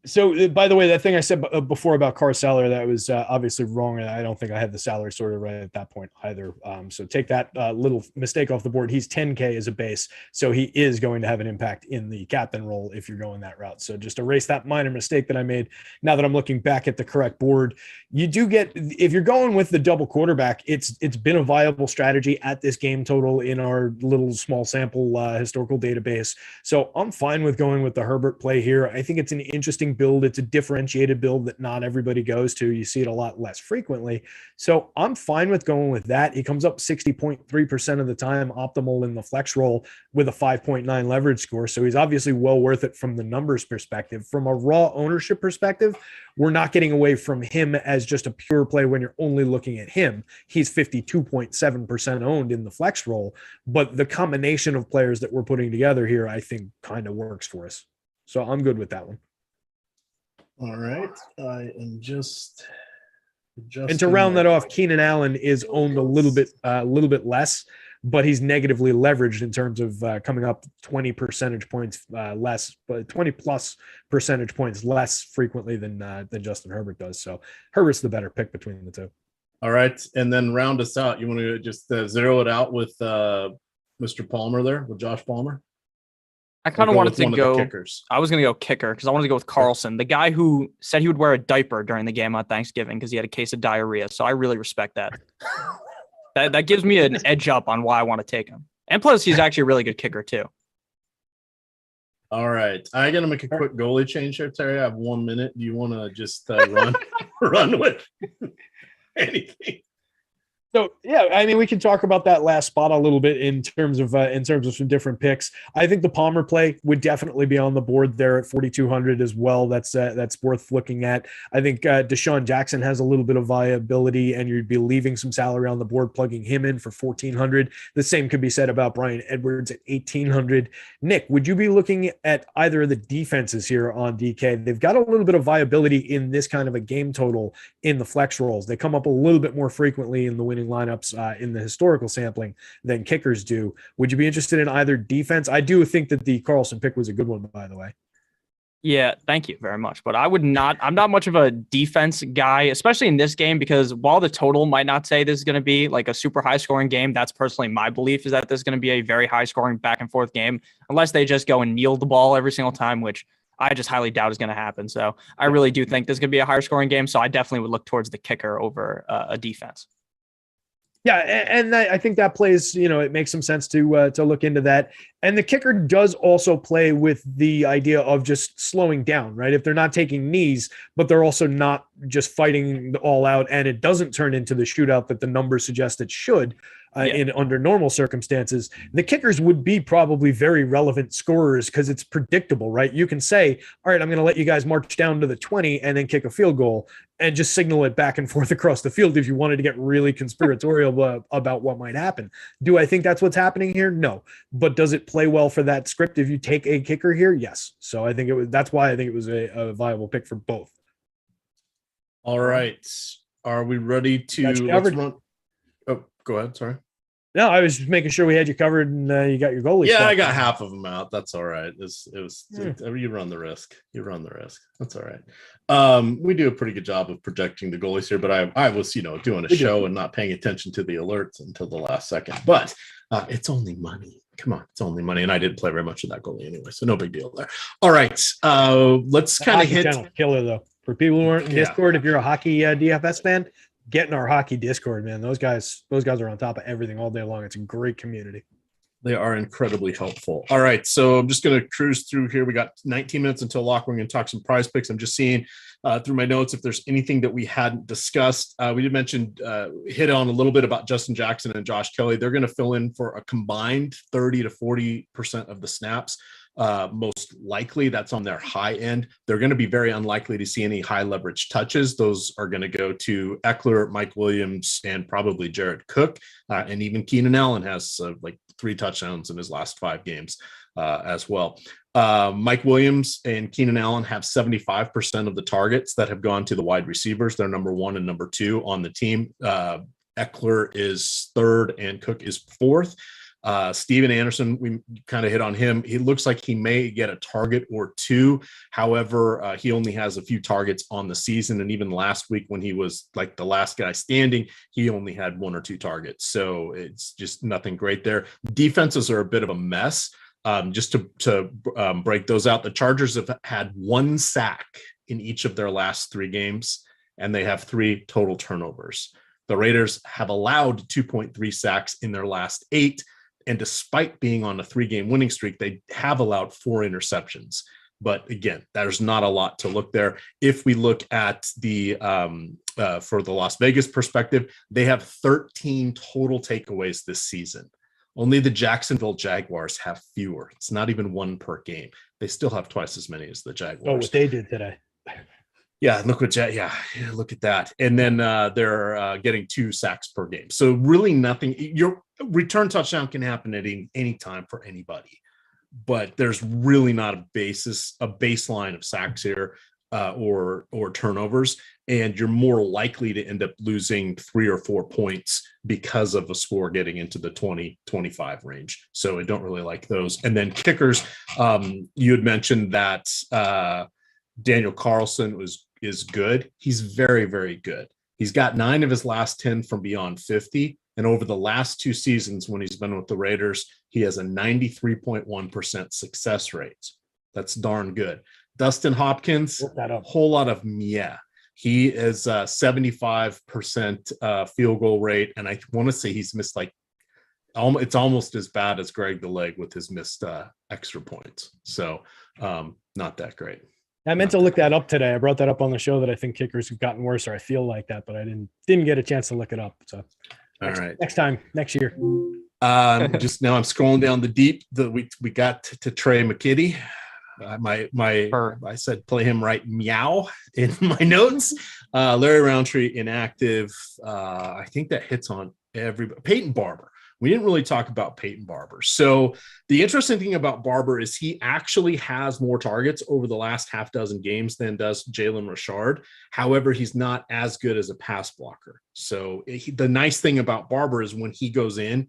so by the way, that thing I said before about Carr's salary, that was obviously wrong. And I don't think I had the salary sorted right at that point either. So take that little mistake off the board. He's 10K as a base. So he is going to have an impact in the captain role if you're going that route. So just erase that minor mistake that I made. Now that I'm looking back at the correct board, you do get, if you're going with the double quarterback, it's been a viable strategy at this game total in our little small sample historical database. So I'm fine with going with the Herbert play here. I think it's an interesting build. It's a differentiated build that not everybody goes to. You see it a lot less frequently. So I'm fine with going with that. He comes up 60.3% of the time optimal in the flex roll with a 5.9 leverage score. So he's obviously well worth it from the numbers perspective. From a raw ownership perspective, we're not getting away from him as just a pure play when you're only looking at him. He's 52.7% owned in the flex roll, but the combination of players that we're putting together here, I think kind of works for us. So I'm good with that one. All right. I am just and to round that off, Keenan Allen is owned a little bit less, but he's negatively leveraged in terms of coming up 20 percentage points less, but 20 plus percentage points less frequently than Justin Herbert does. So Herbert's the better pick between the two. All right. And then round us out. You want to just zero it out with Mr. Palmer there, with Josh Palmer? I kind of wanted to go. I was going to go kicker because I wanted to go with Carlson, the guy who said he would wear a diaper during the game on Thanksgiving because he had a case of diarrhea. So I really respect that. That gives me an edge up on why I want to take him. And plus, he's actually a really good kicker too. All right, I'm gonna make a quick goalie change here, Terry. I have 1 minute. Do you want to just run with anything? So yeah, I mean, we can talk about that last spot a little bit in terms of some different picks. I think the Palmer play would definitely be on the board there at 4,200 as well. That's worth looking at. I think Deshaun Jackson has a little bit of viability, and you'd be leaving some salary on the board, plugging him in for 1,400. The same could be said about Brian Edwards at 1,800. Nick, would you be looking at either of the defenses here on DK? They've got a little bit of viability in this kind of a game total in the flex rolls. They come up a little bit more frequently in the winning lineups in the historical sampling than kickers do. Would you be interested in either defense? I do think that the Carlson pick was a good one, by the way. Yeah, thank you very much. But I'm not much of a defense guy, especially in this game, because while the total might not say this is going to be like a super high scoring game, that's personally my belief, is that this is going to be a very high scoring back and forth game, unless they just go and kneel the ball every single time, which I just highly doubt is going to happen. So I really do think this is going to be a higher scoring game. So I definitely would look towards the kicker over a defense. Yeah, and I think that plays, it makes some sense to look into that. And the kicker does also play with the idea of just slowing down, right? If they're not taking knees, but they're also not just fighting all out, and it doesn't turn into the shootout that the numbers suggest it should in under normal circumstances, the kickers would be probably very relevant scorers because it's predictable, right? You can say, all right, I'm going to let you guys march down to the 20 and then kick a field goal and just signal it back and forth across the field if you wanted to get really conspiratorial about what might happen. Do I think that's what's happening here? No. But does it play well for that script if you take a kicker here? Yes. So I think that's why I think it was a viable pick for both. All right. Are we ready to let's run? Oh, go ahead. Sorry. No, I was just making sure we had you covered and you got your goalie. Yeah, I got half of them out. That's all right. You run the risk. That's all right. We do a pretty good job of projecting the goalies here, but I was, doing a show and not paying attention to the alerts until the last second. But it's only money. Come on, it's only money. And I didn't play very much of that goalie anyway, so no big deal there. All right. Let's kind of hit killer though. For people who aren't in Discord, if you're a hockey DFS fan, get in our hockey Discord, man. Those guys are on top of everything all day long. It's a great community. They are incredibly helpful. All right, so I'm just going to cruise through here. We got 19 minutes until lock. We're going to talk some prize picks. I'm just seeing through my notes if there's anything that we hadn't discussed. We did mention, hit on a little bit about Justin Jackson and Josh Kelly. They're going to fill in for a combined 30 to 40% of the snaps. Most likely that's on their high end. They're going to be very unlikely to see any high leverage touches. Those are going to go to Eckler, Mike Williams, and probably Jared Cook. And even Keenan Allen has like 3 touchdowns in his last 5 games as well. Mike Williams and Keenan Allen have 75% of the targets that have gone to the wide receivers. They're number 1 and number 2 on the team. Eckler is 3rd and Cook is 4th. Steven Anderson, we kind of hit on him. He looks like he may get a target or 2. However, he only has a few targets on the season. And even last week when he was like the last guy standing, he only had 1 or 2 targets. So it's just nothing great there. Defenses are a bit of a mess. Just to break those out, the Chargers have had 1 sack in each of their last 3 games, and they have 3 total turnovers. The Raiders have allowed 2.3 sacks in their last 8. And despite being on a 3-game winning streak, they have allowed 4 interceptions. But again, there's not a lot to look there. If we look at the for the Las Vegas perspective, they have 13 total takeaways this season. Only the Jacksonville Jaguars have fewer. It's not even 1 per game. They still have twice as many as the Jaguars. Oh, what they did today. Yeah, look at that. And then they're getting 2 sacks per game. So really nothing. Your return touchdown can happen at any time for anybody, but there's really not a baseline of sacks here or turnovers. And you're more likely to end up losing 3 or 4 points because of a score getting into the 20-25 range. So I don't really like those. And then kickers, you had mentioned that Daniel Carlson is good. He's very, very good. He's got 9 of his last 10 from beyond 50. And over the last 2 seasons, when he's been with the Raiders, he has a 93.1% success rate. That's darn good. Dustin Hopkins, a whole lot of meh. He is 75% field goal rate. And I want to say he's missed it's almost as bad as Greg the Leg with his missed extra points. So not that great. I meant to look that up today. I brought that up on the show that I think kickers have gotten worse, or I feel like that, but I didn't get a chance to look it up. So All right. Next year. Just now I'm scrolling down the deep that we got to Trey McKitty. I said play him right meow in my notes. Larry Roundtree inactive. I think that hits on everybody. Peyton Barber. We didn't really talk about Peyton Barber. So the interesting thing about Barber is he actually has more targets over the last half dozen games than does Jalen Richard. However, he's not as good as a pass blocker. So the nice thing about Barber is when he goes in,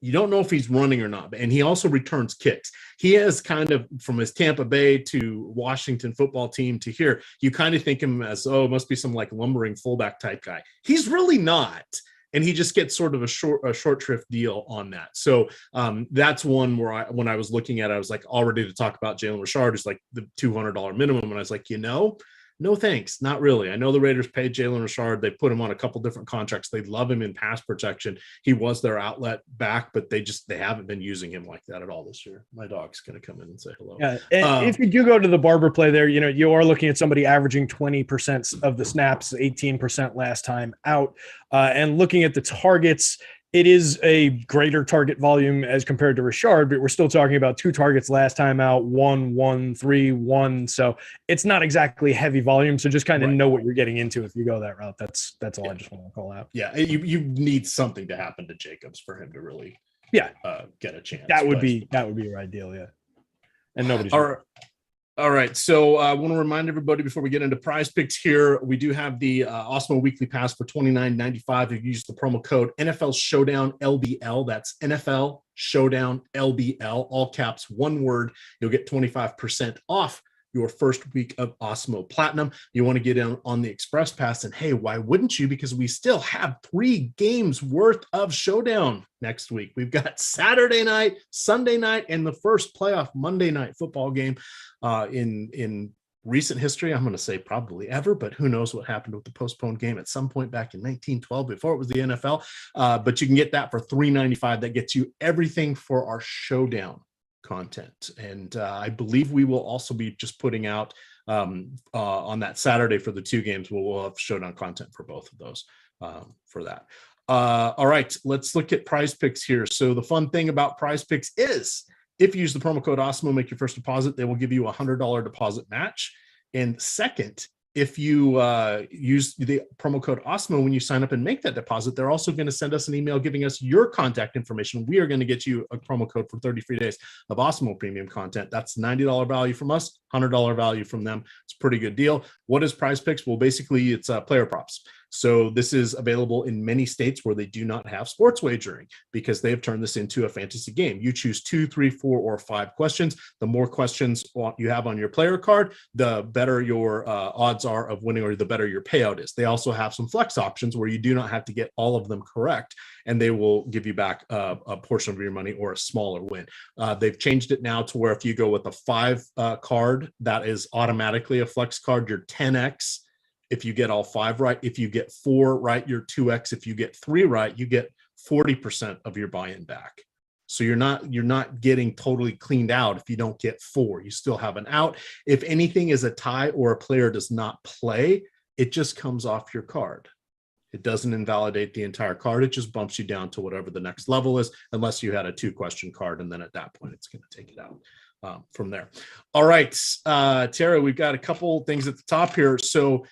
you don't know if he's running or not, and he also returns kicks. He has kind of, from his Tampa Bay to Washington football team to here, you kind of think him as, it must be some like lumbering fullback type guy. He's really not. And he just gets sort of a short shrift deal on that. So that's one where when I was looking at it, I was like all ready to talk about Jalen Richard, who's like the $200 minimum. And I was like, no thanks, not really. I know the Raiders paid Jalen Richard. They put him on a couple different contracts. They love him in pass protection. He was their outlet back, but they haven't been using him like that at all this year. My dog's going to come in and say hello. Yeah, and if you do go to the Barber play there, you are looking at somebody averaging 20% of the snaps, 18% last time out, and looking at the targets. It is a greater target volume as compared to Richard, but we're still talking about 2 targets last time out, 1, 3, 1. So it's not exactly heavy volume. So just kind of know what you're getting into if you go that route. That's all I just want to call out. Yeah, you need something to happen to Jacobs for him to really get a chance. That would be your ideal, yeah. And nobody's All right. So I want to remind everybody before we get into prize picks here, we do have the Awesemo weekly pass for $29.95. If you use the promo code NFL Showdown LBL, that's NFL Showdown LBL, all caps, one word, you'll get 25% off your first week of Awesemo Platinum. You want to get in on the Express Pass, and hey, why wouldn't you? Because we still have 3 games worth of Showdown next week. We've got Saturday night, Sunday night, and the first playoff Monday night football game in recent history. I'm going to say probably ever, but who knows what happened with the postponed game at some point back in 1912 before it was the NFL. But you can get that for $3.95. That gets you everything for our Showdown content. And I believe we will also be just putting out on that Saturday for the 2 games. We'll have Showdown content for both of those for that. All right, let's look at prize picks here. So the fun thing about prize picks is if you use the promo code Awesemo, make your first deposit, they will give you a $100 deposit match. And second, if you use the promo code Awesemo when you sign up and make that deposit, they're also going to send us an email giving us your contact information. We are going to get you a promo code for 30 free days of Awesemo premium content. That's $90 value from us, $100 value from them. It's a pretty good deal. What is Prize Picks? Well, basically, it's player props. So this is available in many states where they do not have sports wagering because they have turned this into a fantasy game. You choose 2, 3, 4, or 5 questions. The more questions you have on your player card, the better your odds are of winning, or the better your payout is. They also have some flex options where you do not have to get all of them correct, and they will give you back a portion of your money or a smaller win. They've changed it now to where if you go with a 5 card, that is automatically a flex card. You're 10x. If you get all 5 right. If you get 4 right, you're 2x. If you get 3 right, you get 40% of your buy-in back. So you're not getting totally cleaned out if you don't get 4. You still have an out. If anything is a tie or a player does not play, it just comes off your card. It doesn't invalidate the entire card. It just bumps you down to whatever the next level is, unless you had a 2-question card, and then at that point, it's going to take it out from there. All right, Tara, we've got a couple things at the top here. So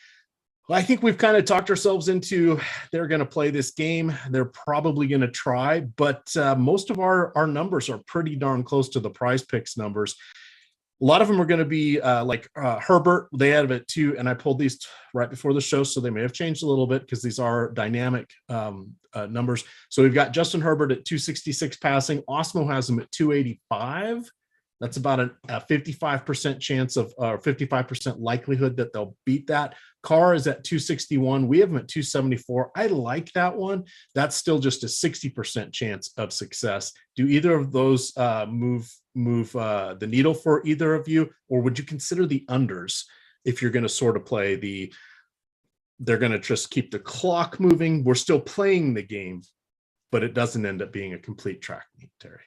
I think we've kind of talked ourselves into they're going to play this game. They're probably going to try, but most of our numbers are pretty darn close to the Prize Picks numbers. A lot of them are going to be like Herbert. They had it too, and I pulled these right before the show, so they may have changed a little bit because these are dynamic numbers. So we've got Justin Herbert at 266 passing. Awesemo has him at 285. That's about a 55% chance of, or 55% likelihood that they'll beat that. Carr is at 261. We have him at 274. I like that one. That's still just a 60% chance of success. Do either of those move the needle for either of you, or would you consider the unders if you're going to sort of play they're going to just keep the clock moving? We're still playing the game, but it doesn't end up being a complete track meet, Terry.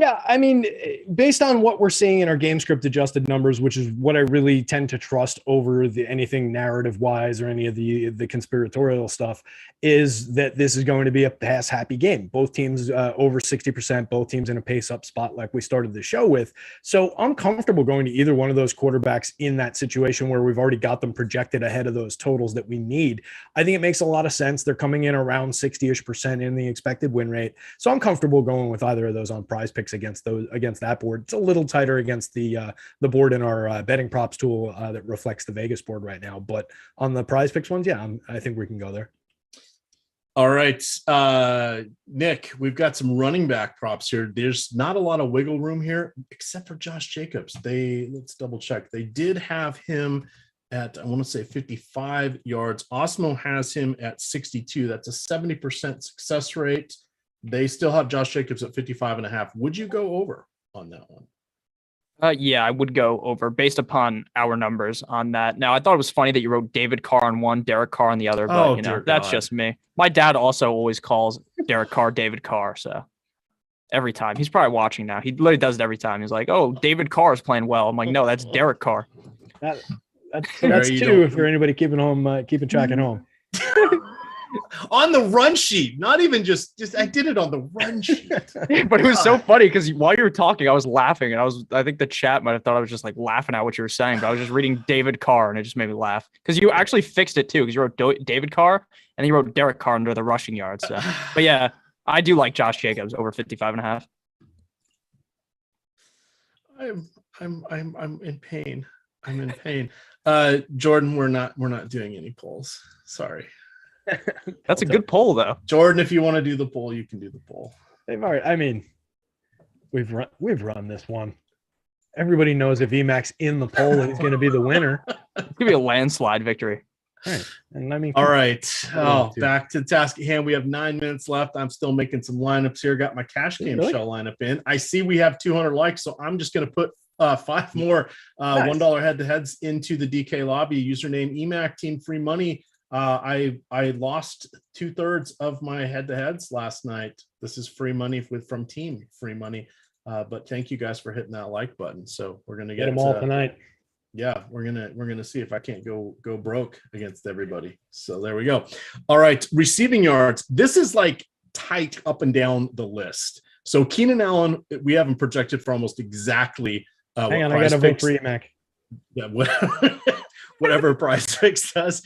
Yeah, I mean, based on what we're seeing in our game script adjusted numbers, which is what I really tend to trust over anything narrative wise or any of the conspiratorial stuff, is that this is going to be a pass happy game. Both teams over 60%, both teams in a pace up spot like we started the show with. So I'm comfortable going to either one of those quarterbacks in that situation where we've already got them projected ahead of those totals that we need. I think it makes a lot of sense. They're coming in around 60-ish% in the expected win rate. So I'm comfortable going with either of those on Prize Picks against that board. It's a little tighter against the board in our betting props tool that reflects the Vegas board right now, but on the Prize Picks ones, yeah, I think we can go there. All right, Nick, we've got some running back props here. There's not a lot of wiggle room here except for Josh Jacobs. Let's double check. They did have him at, I want to say 55 yards. Awesemo has him at 62. That's a 70% success rate. They still have Josh Jacobs at 55.5. Would you go over on that one? Yeah, I would go over based upon our numbers on that. Now, I thought it was funny that you wrote David Carr on one, Derek Carr on the other, but that's just me. My dad also always calls Derek Carr David Carr, so every time. He's probably watching now. He literally does it every time. He's like, "Oh, David Carr is playing well." I'm like, "No, that's Derek Carr." That's two for anybody keeping track at home. On the run sheet, not even just I did it on the run sheet. But it was so funny because while you were talking, I was laughing, and I think the chat might have thought I was just like laughing at what you were saying, but I was just reading David Carr, and it just made me laugh because you actually fixed it too, because you wrote David Carr and then you wrote Derek Carr under the rushing yards. So. But yeah, I do like Josh Jacobs over 55.5. I'm in pain. I'm in pain. Jordan, we're not doing any polls. Sorry. That's a good poll, though. Jordan, if you want to do the poll, you can do the poll. I mean, we've run this one. Everybody knows if EMac's in the poll, he's going to be the winner. It's going to be a landslide victory. All right. And I mean, all right. Back to the task at hand. We have 9 minutes left. I'm still making some lineups here. Got my cash game show lineup in. I see we have 200 likes, so I'm just going to put 5 more $1 head-to-heads into the DK lobby. Username EMac Team Free Money. I lost 2/3 of my head-to-heads last night. This is free money from Team Free Money. But thank you guys for hitting that like button. So we're gonna get them all tonight. Yeah, we're gonna see if I can't go broke against everybody. So there we go. All right, receiving yards. This is like tight up and down the list. So Keenan Allen, we haven't projected for almost exactly. Hang on, I got to vote for EMac. Yeah, whatever Prize Picks says.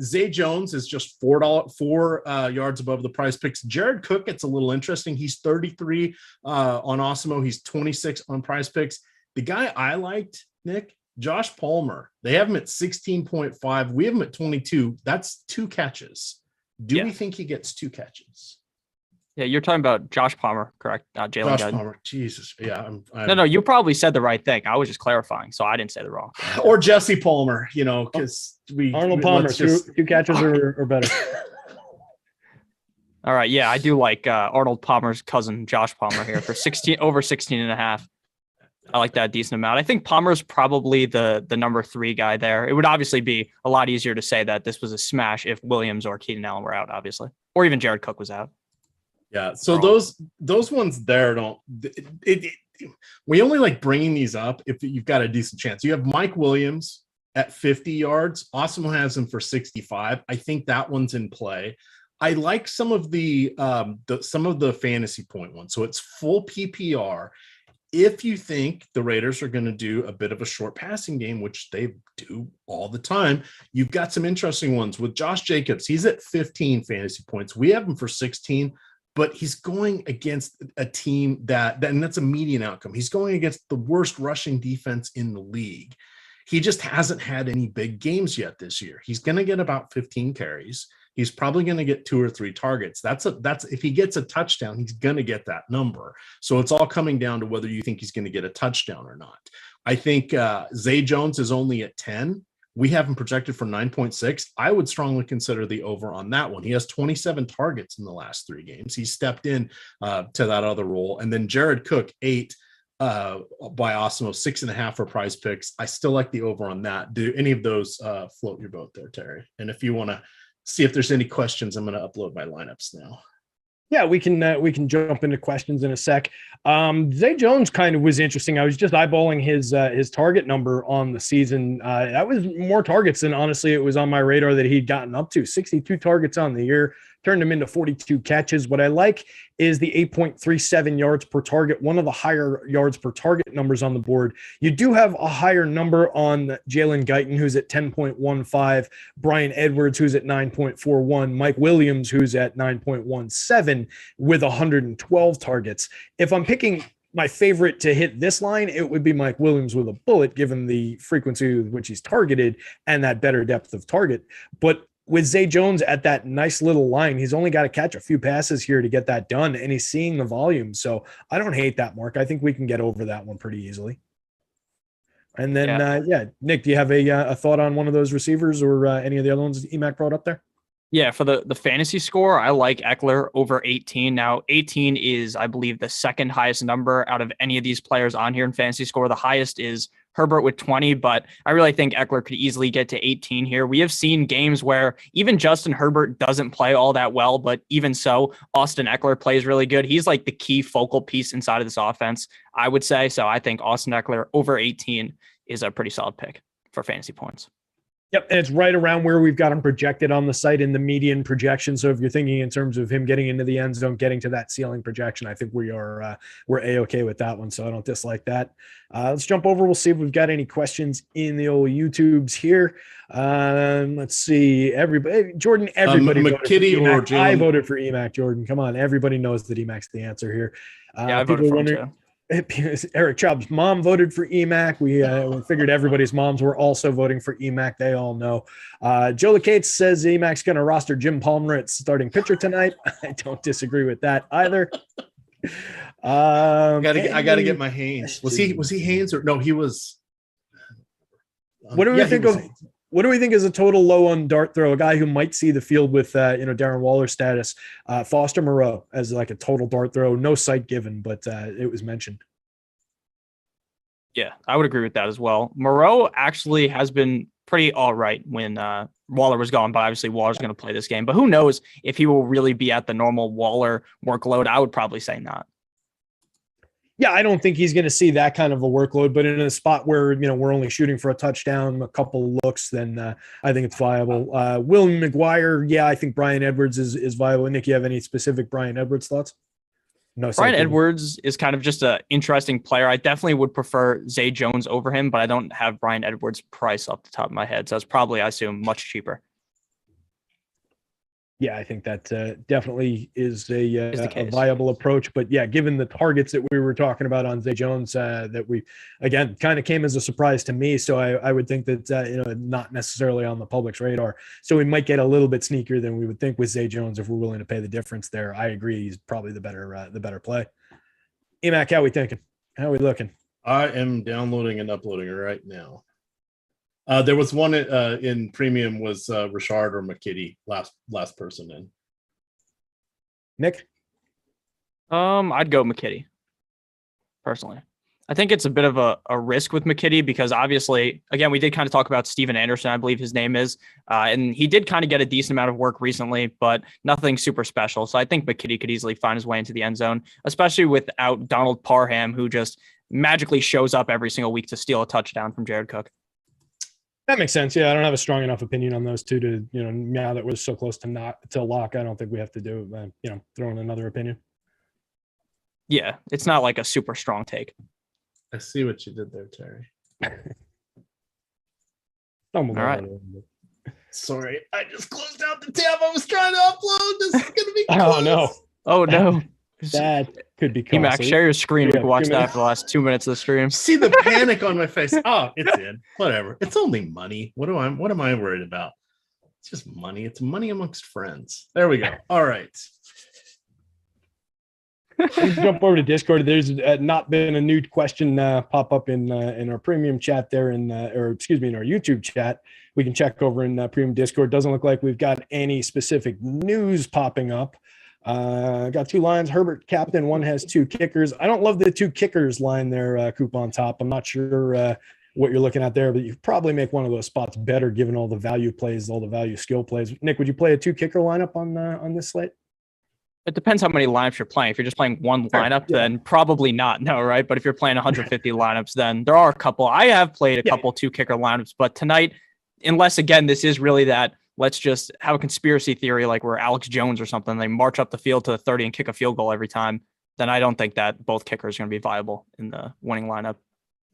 Zay Jones is just four yards above the Prize Picks. Jared Cook, it's a little interesting. He's 33 on Awesemo. He's 26 on Prize Picks. The guy I liked, Nick, Josh Palmer. They have him at 16.5. We have him at 22. That's 2 catches. Do we think he gets 2 catches? Yeah, you're talking about Josh Palmer, correct? Not Jalen Guyton. Palmer. Jesus. Yeah. No, you probably said the right thing. I was just clarifying, so I didn't say the wrong thing. Or Jesse Palmer, because Arnold Palmer, 2 catches or better. All right. Yeah, I do like Arnold Palmer's cousin, Josh Palmer, here for over 16.5. I like that decent amount. I think Palmer's probably the number 3 guy there. It would obviously be a lot easier to say that this was a smash if Williams or Keenan Allen were out, obviously, or even Jared Cook was out. Yeah, so those ones there we only like bringing these up if you've got a decent chance. You have Mike Williams at 50 yards. Awesemo has him for 65. I think that one's in play. I like some of the fantasy point ones. So it's full PPR. If you think the Raiders are going to do a bit of a short passing game, which they do all the time, you've got some interesting ones with Josh Jacobs. He's at 15 fantasy points. We have him for 16. But he's going against a team and that's a median outcome. He's going against the worst rushing defense in the league. He just hasn't had any big games yet this year. He's going to get about 15 carries. He's probably going to get 2 or 3 targets. That's if he gets a touchdown, he's going to get that number. So it's all coming down to whether you think he's going to get a touchdown or not. I think Zay Jones is only at 10. We have him projected for 9.6. I would strongly consider the over on that one. He has 27 targets in the last 3 games. He stepped in to that other role. And then Jared Cook, 8 by Awesemo, 6.5 for Prize Picks. I still like the over on that. Do any of those float your boat there, Terry? And if you want to see if there's any questions, I'm going to upload my lineups now. Yeah, we can jump into questions in a sec. Zay Jones kind of was interesting. I was just eyeballing his target number on the season. That was more targets than honestly it was on my radar that he'd gotten up to. 62 targets on the year, turned him into 42 catches. What I like is the 8.37 yards per target, one of the higher yards per target numbers on the board. You do have a higher number on Jalen Guyton, who's at 10.15, Brian Edwards, who's at 9.41, Mike Williams, who's at 9.17 with 112 targets. If I'm picking my favorite to hit this line, it would be Mike Williams with a bullet, given the frequency with which he's targeted and that better depth of target. But with Zay Jones at that nice little line, he's only got to catch a few passes here to get that done, and he's seeing the volume. So I don't hate that, Mark. I think we can get over that one pretty easily. And then, Nick, do you have a thought on one of those receivers or any of the other ones EMac brought up there? Yeah, for the fantasy score, I like Eckler over 18. Now, 18 is, I believe, the second highest number out of any of these players on here in fantasy score. The highest is Herbert with 20, but I really think Eckler could easily get to 18 here. We have seen games where even Justin Herbert doesn't play all that well, but even so, Austin Eckler plays really good. He's like the key focal piece inside of this offense, I would say. So I think Austin Eckler over 18 is a pretty solid pick for fantasy points. Yep, and it's right around where we've got him projected on the site in the median projection. So if you're thinking in terms of him getting into the end zone, getting to that ceiling projection, I think we're A-okay with that one. So I don't dislike that. Let's jump over. We'll see if we've got any questions in the old YouTubes here. Let's see. Everybody voted for EMac. I voted for EMac, Jordan. Come on, everybody knows that EMac's the answer here. I voted for him too. Eric Chubb's mom voted for EMac. We figured everybody's moms were also voting for EMac. They all know. Joe Lacates says EMac's going to roster Jim Palmer at starting pitcher tonight. I don't disagree with that either. I got to get my Haynes. Was he Haynes or no? He was. What do we think of? What do we think is a total low on dart throw? A guy who might see the field with Darren Waller's status, Foster Moreau as like a total dart throw. No sight given, but it was mentioned. Yeah, I would agree with that as well. Moreau actually has been pretty all right when Waller was gone, but obviously Waller's going to play this game. But who knows if he will really be at the normal Waller workload? I would probably say not. Yeah, I don't think he's going to see that kind of a workload, but in a spot where, we're only shooting for a touchdown, a couple looks, then I think it's viable. William McGuire, yeah, I think Brian Edwards is viable. Nick, you have any specific Brian Edwards thoughts? No. Brian Edwards is kind of just an interesting player. I definitely would prefer Zay Jones over him, but I don't have Brian Edwards' price off the top of my head, so it's probably, I assume, much cheaper. Yeah, I think that definitely is a viable approach. But yeah, given the targets that we were talking about on Zay Jones, that we, again, kind of came as a surprise to me. So I would think that, not necessarily on the public's radar. So we might get a little bit sneakier than we would think with Zay Jones if we're willing to pay the difference there. I agree. He's probably the better play. EMac, how are we thinking? How are we looking? I am downloading and uploading it right now. There was one in premium was Richard or McKitty, last person in. Nick? I'd go McKitty, personally. I think it's a bit of a risk with McKitty because obviously, again, we did kind of talk about Steven Anderson, I believe his name is, and he did kind of get a decent amount of work recently, but nothing super special. So I think McKitty could easily find his way into the end zone, especially without Donald Parham, who just magically shows up every single week to steal a touchdown from Jared Cook. That makes sense. Yeah, I don't have a strong enough opinion on those two to, now that we're so close to lock, I don't think we have to do, throw in another opinion. Yeah, it's not like a super strong take. I see what you did there, Terry. All right. Sorry, I just closed out the tab I was trying to upload. This is going to be close. Oh, no. Oh, no. That could be costly. EMac, share your screen. We can watch that for the last 2 minutes of the stream. See the panic on my face. Oh, it's in. Whatever. It's only money. What am I worried about? It's just money. It's money amongst friends. There we go. All right. Let's jump over to Discord. There's not been a new question pop up in our premium chat there, in our YouTube chat. We can check over in premium Discord. Doesn't look like we've got any specific news popping up. Got two lines. Herbert captain. One has two kickers. I don't love the two kickers line there, Coop on top. I'm not sure what you're looking at there, but you probably make one of those spots better given all the value plays, all the value skill plays. Nick, would you play a two kicker lineup on this slate? It depends how many lineups you're playing. If you're just playing one lineup, then probably not. No, right? But if you're playing 150 lineups, then there are a couple. I have played a couple 2-kicker lineups, but tonight, unless again, this is really that let's just have a conspiracy theory like we're Alex Jones or something. They march up the field to the 30 and kick a field goal every time. Then I don't think that both kickers are going to be viable in the winning lineup.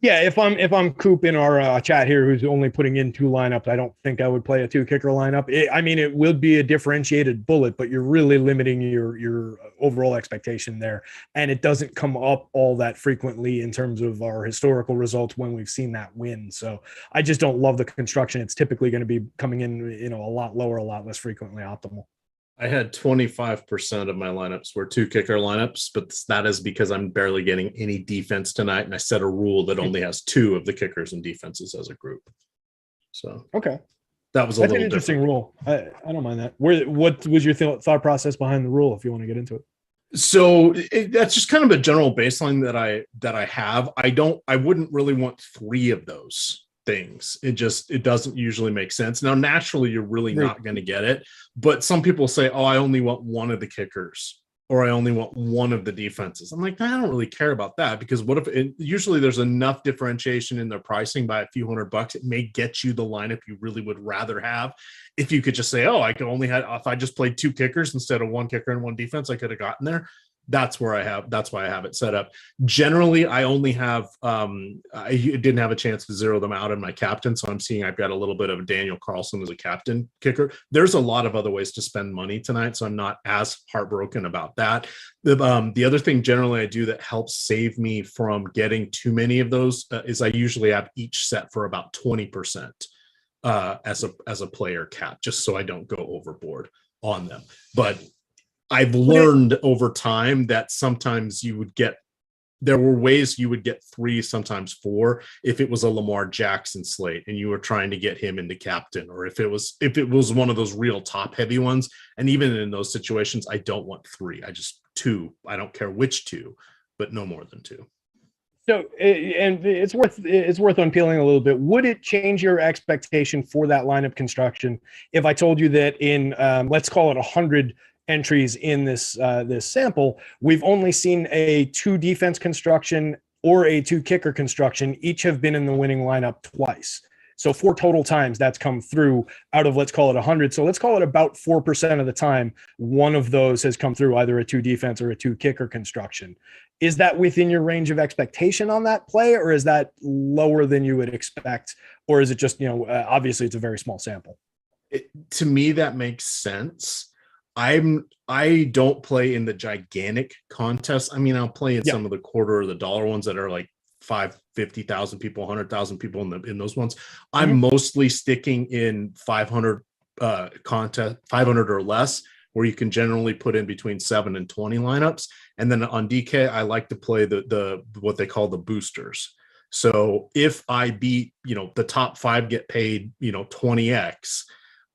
Yeah, if I'm Coop in our chat here, who's only putting in 2 lineups, I don't think I would play a 2-kicker lineup. It will be a differentiated bullet, but you're really limiting your overall expectation there, and it doesn't come up all that frequently in terms of our historical results when we've seen that win. So I just don't love the construction. It's typically going to be coming in, a lot lower, a lot less frequently optimal. I had 25% of my lineups were 2-kicker lineups, but that is because I'm barely getting any defense tonight. And I set a rule that only has 2 of the kickers and defenses as a group. So, okay. That was an interesting rule. I don't mind that. What was your thought process behind the rule, if you want to get into it? So that's just kind of a general baseline that I have. I wouldn't really want 3 of those things. It doesn't usually make sense. Now, naturally, you're really not going to get it. But some people say, oh, I only want 1 of the kickers, or I only want 1 of the defenses. I'm like, I don't really care about that, because what if usually there's enough differentiation in their pricing by a few $100. It may get you the lineup you really would rather have. If you could just say, oh, I could only have, if I just played 2 kickers instead of 1 kicker and 1 defense, I could have gotten there. That's why I have it set up. Generally, I only have I didn't have a chance to zero them out in my captain, so I'm seeing I've got a little bit of Daniel Carlson as a captain kicker. There's a lot of other ways to spend money tonight, so I'm not as heartbroken about that. The other thing generally I do that helps save me from getting too many of those is I usually have each set for about 20% as a player cap, just so I don't go overboard on them. But I've learned over time that sometimes there were ways you would get 3, sometimes 4, if it was a Lamar Jackson slate and you were trying to get him into captain, or if it was one of those real top heavy ones. And even in those situations, I don't want 3. I just 2. I don't care which 2, but no more than 2. So, and it's worth unpeeling a little bit. Would it change your expectation for that lineup construction if I told you that in let's call it 100 entries in this sample, we've only seen a 2 defense construction or a 2 kicker construction. Each have been in the winning lineup twice. So 4 total times that's come through out of, let's call it 100. So let's call it about 4% of the time, one of those has come through, either a 2 defense or a 2 kicker construction. Is that within your range of expectation on that play, or is that lower than you would expect? Or is it just, obviously it's a very small sample? To me, that makes sense. I don't play in the gigantic contests. I mean, I'll play in some of the quarter or the dollar ones that are like 50,000 people, 100,000 people in those ones. I'm mostly sticking in 500 contest, 500 or less, where you can generally put in between 7 and 20 lineups. And then on DK, I like to play the what they call the boosters. So if I beat, the top 5 get paid, 20x.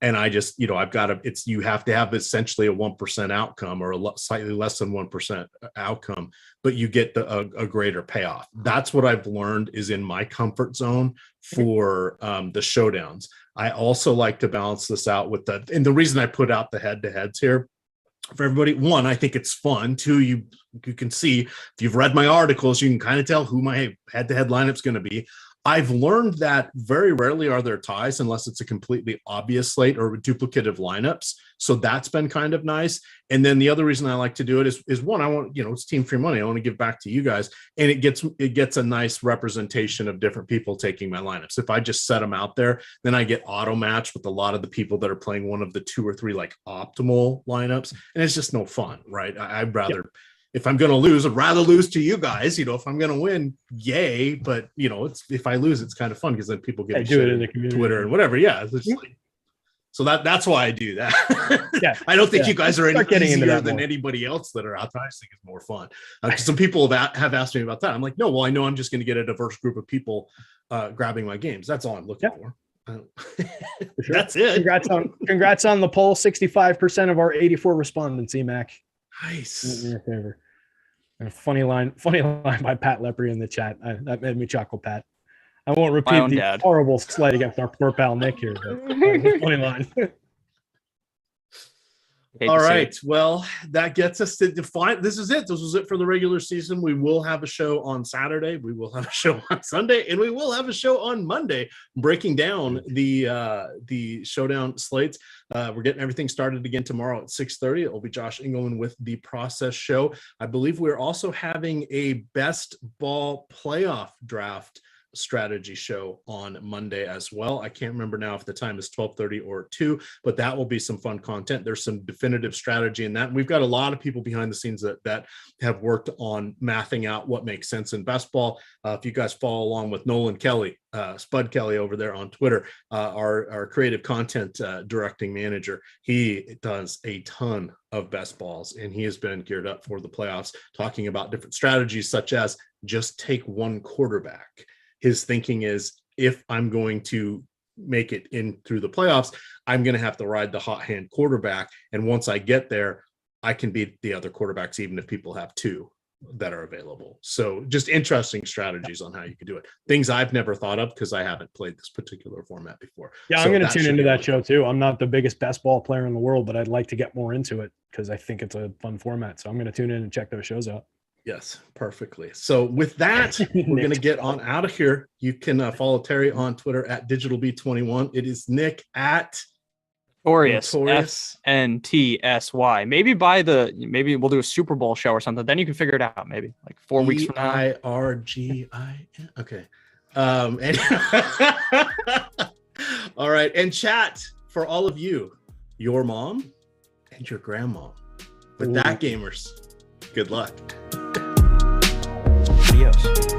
And I just, I've got you have to have essentially a 1% outcome, or slightly less than 1% outcome, but you get a greater payoff. That's what I've learned is in my comfort zone for the showdowns. I also like to balance this out with and the reason I put out the head-to-heads here for everybody, 1, I think it's fun. 2, you can see, if you've read my articles, you can kind of tell who my head-to-head lineup's going to be. I've learned that very rarely are there ties unless it's a completely obvious slate or duplicative lineups. So that's been kind of nice. And then the other reason I like to do it is 1, I want, it's team free money. I want to give back to you guys. And it gets a nice representation of different people taking my lineups. If I just set them out there, then I get auto matched with a lot of the people that are playing one of the 2 or 3 like optimal lineups. And it's just no fun, right? I'd rather, if I'm going to lose, I'd rather lose to you guys. If I'm going to win, yay. But, if I lose, it's kind of fun because then people get do it in the community, Twitter and whatever. Yeah. It's just so that's why I do that. Yeah. I don't think you guys are any easier than anybody else that are out there. I just think it's more fun. Some people have asked me about that. I'm like, no, well, I know I'm just going to get a diverse group of people grabbing my games. That's all I'm looking for. For sure. That's it. Congrats on the poll. 65% of our 84 respondents, EMac. Nice. In your favor. And a funny line by Pat Lepri in the chat. That made me chuckle, Pat. I won't repeat the horrible slight against our poor pal Nick here, but funny line. All right. Well, that gets us to define. This is it. This was it for the regular season. We will have a show on Saturday. We will have a show on Sunday, and we will have a show on Monday breaking down the showdown slates. We're getting everything started again tomorrow at 6:30. It will be Josh Engelman with the Process Show. I believe we're also having a best ball playoff draft strategy show on Monday as well. I can't remember now if the time is 12:30 or 2, but that will be some fun content. There's some definitive strategy in that. We've got a lot of people behind the scenes that have worked on mathing out what makes sense in best ball. If you guys follow along with Nolan Kelly, Spud Kelly over there on Twitter, our creative content directing manager, he does a ton of best balls, and he has been geared up for the playoffs, talking about different strategies such as just take one quarterback. His thinking is, if I'm going to make it in through the playoffs, I'm going to have to ride the hot hand quarterback. And once I get there, I can beat the other quarterbacks, even if people have two that are available. So just interesting strategies on how you can do it. Things I've never thought of because I haven't played this particular format before. Yeah, I'm going to tune into that show too. I'm not the biggest best ball player in the world, but I'd like to get more into it because I think it's a fun format. So I'm going to tune in and check those shows out. Yes, perfectly. So with that, we're going to get on out of here. You can follow Terry on Twitter at DigitalB21. It is Nick at Notorious FNTSY. Maybe we'll do a Super Bowl show or something. Then you can figure it out. Maybe like 4 weeks from now. IRGIN. Okay. All right. And chat for all of you, your mom and your grandma. With that, gamers, good luck. Adios.